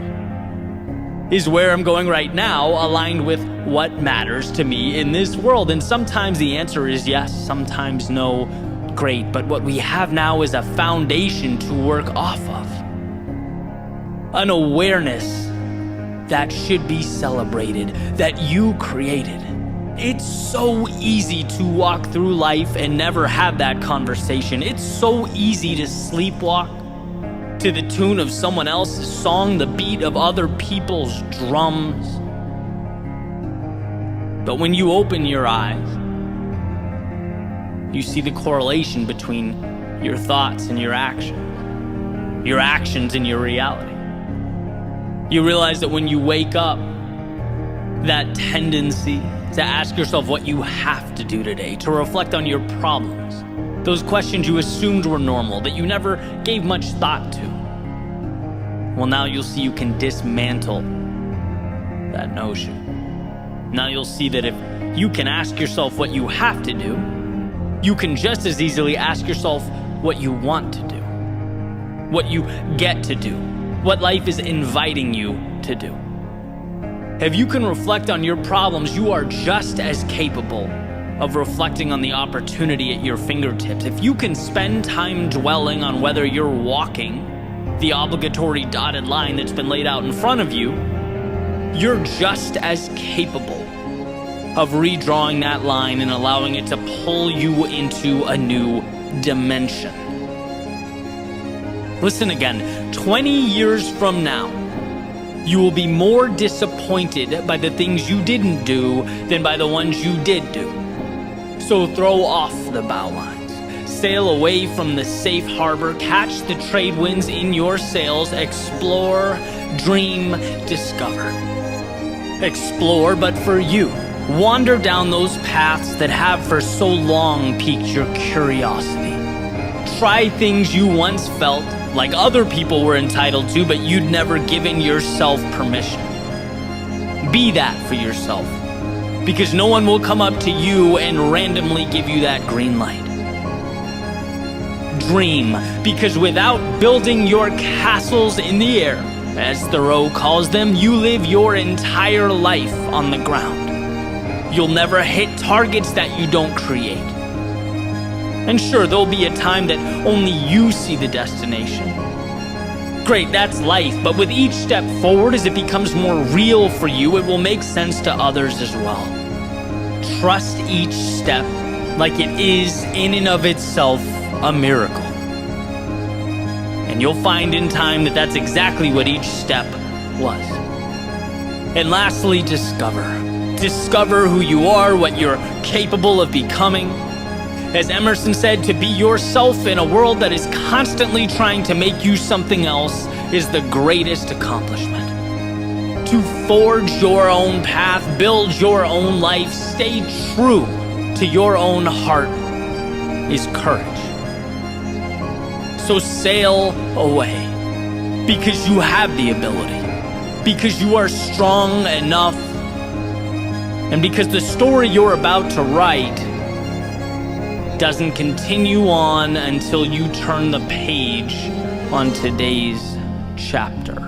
Is where I'm going right now aligned with what matters to me in this world? And sometimes the answer is yes, sometimes no. Great, but what we have now is a foundation to work off of. An awareness that should be celebrated, that you created. It's so easy to walk through life and never have that conversation. It's so easy to sleepwalk to the tune of someone else's song, the beat of other people's drums. But when you open your eyes, you see the correlation between your thoughts and your actions and your reality. You realize that when you wake up, that tendency to ask yourself what you have to do today, to reflect on your problems, those questions you assumed were normal, that you never gave much thought to. Well, now you'll see you can dismantle that notion. Now you'll see that if you can ask yourself what you have to do, you can just as easily ask yourself what you want to do, what you get to do, what life is inviting you to do. If you can reflect on your problems, you are just as capable of reflecting on the opportunity at your fingertips. If you can spend time dwelling on whether you're walking the obligatory dotted line that's been laid out in front of you, you're just as capable of redrawing that line and allowing it to pull you into a new dimension. Listen again, 20 years from now, you will be more disappointed by the things you didn't do than by the ones you did do. So throw off the bow lines, sail away from the safe harbor, catch the trade winds in your sails, explore, dream, discover. Explore, but for you. Wander down those paths that have for so long piqued your curiosity. Try things you once felt like other people were entitled to, but you'd never given yourself permission. Be that for yourself, because no one will come up to you and randomly give you that green light. Dream, because without building your castles in the air, as Thoreau calls them, you live your entire life on the ground. You'll never hit targets that you don't create. And sure, there'll be a time that only you see the destination. Great, that's life, but with each step forward, as it becomes more real for you, it will make sense to others as well. Trust each step like it is in and of itself a miracle. And you'll find in time that that's exactly what each step was. And lastly, discover. Discover who you are, what you're capable of becoming. As Emerson said, to be yourself in a world that is constantly trying to make you something else is the greatest accomplishment. To forge your own path, build your own life, stay true to your own heart is courage. So sail away, because you have the ability, because you are strong enough, and because the story you're about to write doesn't continue on until you turn the page on today's chapter.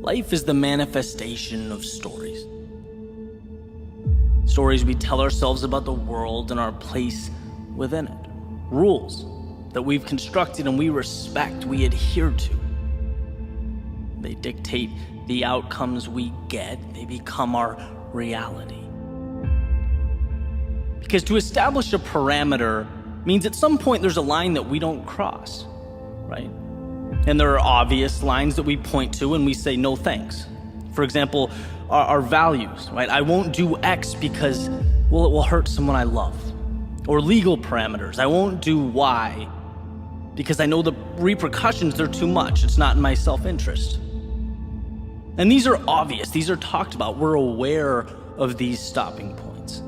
Life is the manifestation of stories. Stories we tell ourselves about the world and our place within it. Rules that we've constructed and we respect, we adhere to. They dictate the outcomes we get. They become our reality. Because to establish a parameter means at some point there's a line that we don't cross, right? And there are obvious lines that we point to and we say no thanks. For example, our values, right? I won't do X because, well, it will hurt someone I love. Or legal parameters. I won't do Y because I know the repercussions, they're too much. It's not in my self-interest. And these are obvious. These are talked about. We're aware of these stopping points.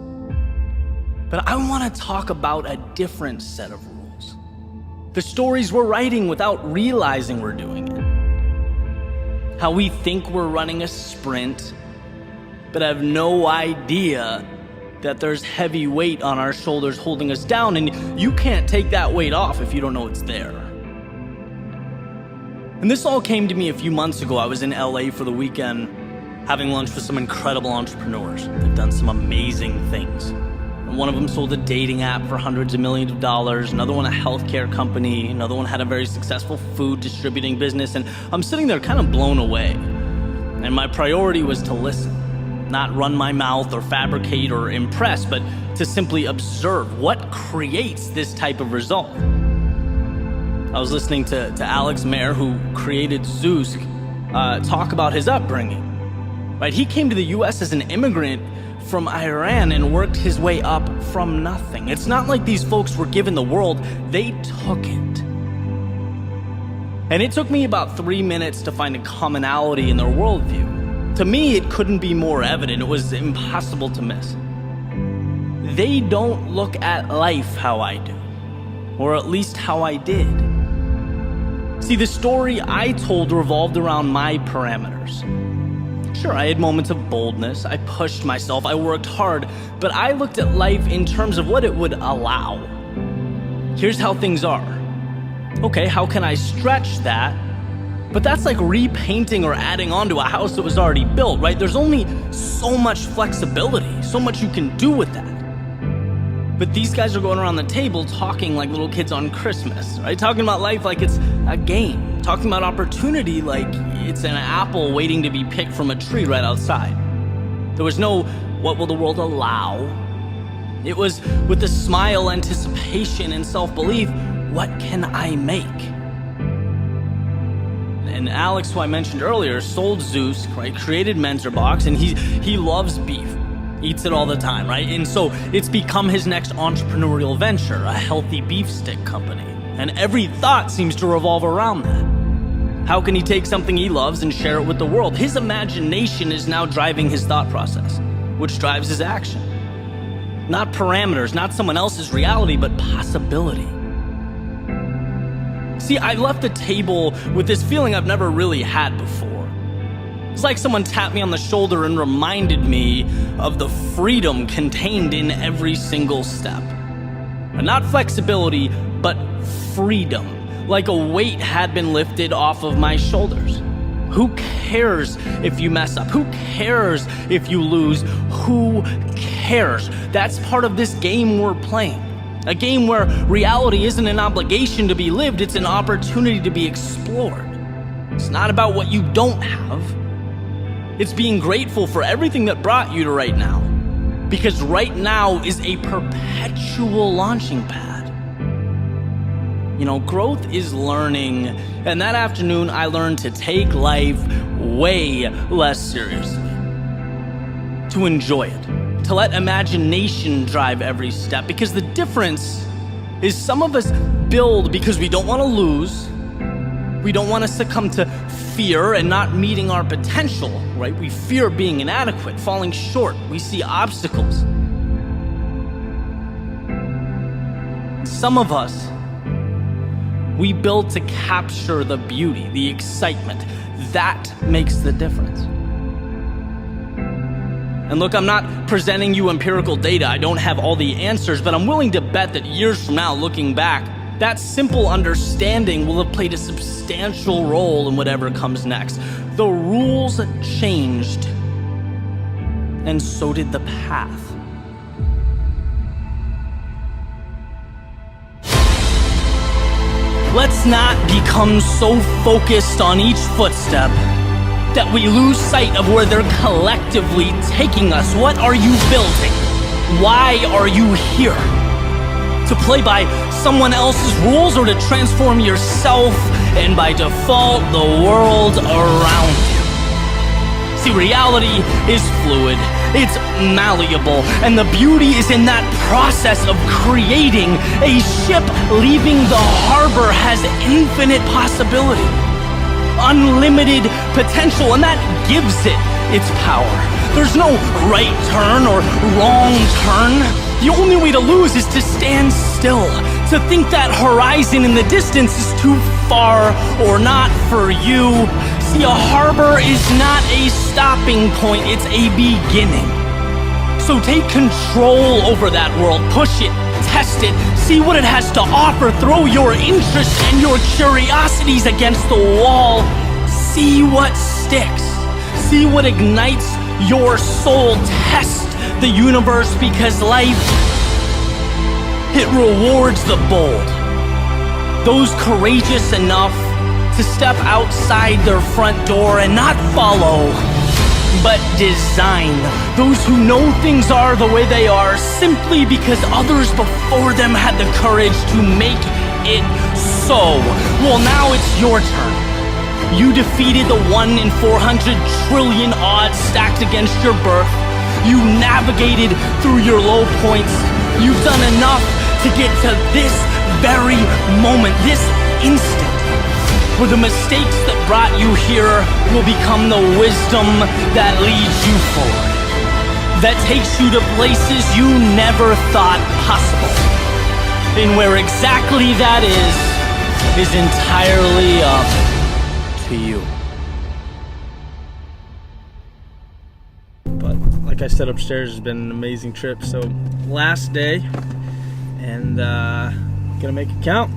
But I want to talk about a different set of rules. The stories we're writing without realizing we're doing it. How we think we're running a sprint, but have no idea that there's heavy weight on our shoulders holding us down, and you can't take that weight off if you don't know it's there. And this all came to me a few months ago. I was in LA for the weekend having lunch with some incredible entrepreneurs. They've done some amazing things. And one of them sold a dating app for hundreds of millions of dollars, another one a healthcare company, another one had a very successful food distributing business, and I'm sitting there kind of blown away. And my priority was to listen, not run my mouth or fabricate or impress, but to simply observe what creates this type of result. I was listening to Alex Mayer, who created Zeus, talk about his upbringing. Right? He came to the US as an immigrant from Iran and worked his way up from nothing. It's not like these folks were given the world, they took it. And it took me about 3 minutes to find a commonality in their worldview. To me, it couldn't be more evident. It was impossible to miss. They don't look at life how I do, or at least how I did. See, the story I told revolved around my parameters. Sure, I had moments of boldness, I pushed myself, I worked hard, but I looked at life in terms of what it would allow. Here's how things are. Okay, how can I stretch that? But that's like repainting or adding on to a house that was already built, right? There's only so much flexibility, so much you can do with that. But these guys are going around the table talking like little kids on Christmas, right? Talking about life like it's a game. Talking about opportunity like it's an apple waiting to be picked from a tree right outside. There was no, what will the world allow? It was with a smile, anticipation, and self-belief, what can I make? And Alex, who I mentioned earlier, sold Zeus, right? Created Mentorbox, and he loves beef. Eats it all the time, right? And so it's become his next entrepreneurial venture, a healthy beef stick company. And every thought seems to revolve around that. How can he take something he loves and share it with the world? His imagination is now driving his thought process, which drives his action. Not parameters, not someone else's reality, but possibility. See, I left the table with this feeling I've never really had before. It's like someone tapped me on the shoulder and reminded me of the freedom contained in every single step. And not flexibility, but freedom. Like a weight had been lifted off of my shoulders. Who cares if you mess up? Who cares if you lose? Who cares? That's part of this game we're playing. A game where reality isn't an obligation to be lived, it's an opportunity to be explored. It's not about what you don't have. It's being grateful for everything that brought you to right now. Because right now is a perpetual launching pad. You know, growth is learning. And that afternoon, I learned to take life way less seriously. To enjoy it. To let imagination drive every step. Because the difference is some of us build because we don't want to lose. We don't want to succumb to fear and not meeting our potential, right? We fear being inadequate, falling short. We see obstacles. Some of us, we build to capture the beauty, the excitement. That makes the difference. And look, I'm not presenting you empirical data. I don't have all the answers, but I'm willing to bet that years from now, looking back, that simple understanding will have played a substantial role in whatever comes next. The rules changed, and so did the path. Let's not become so focused on each footstep that we lose sight of where they're collectively taking us. What are you building? Why are you here? To play by someone else's rules or to transform yourself and by default the world around you? See, reality is fluid, it's malleable, and the beauty is in that process of creating. A ship leaving the harbor has infinite possibility, unlimited potential, and that gives it its power. There's no right turn or wrong turn. The only way to lose is to stand still, to think that horizon in the distance is too far or not for you. See, a harbor is not a stopping point, it's a beginning. So take control over that world, push it, test it, see what it has to offer, throw your interests and your curiosities against the wall, see what sticks, see what ignites your soul, test the universe, because life, it rewards the bold. Those courageous enough to step outside their front door and not follow, but design. Those who know things are the way they are simply because others before them had the courage to make it so. Well, now it's your turn. You defeated the 1 in 400 trillion odds stacked against your birth. You navigated through your low points. You've done enough to get to this very moment, this instant, where the mistakes that brought you here will become the wisdom that leads you forward, that takes you to places you never thought possible. And where exactly that is entirely up to you. But like I said upstairs, it's been an amazing trip. So last day, and gonna make it count.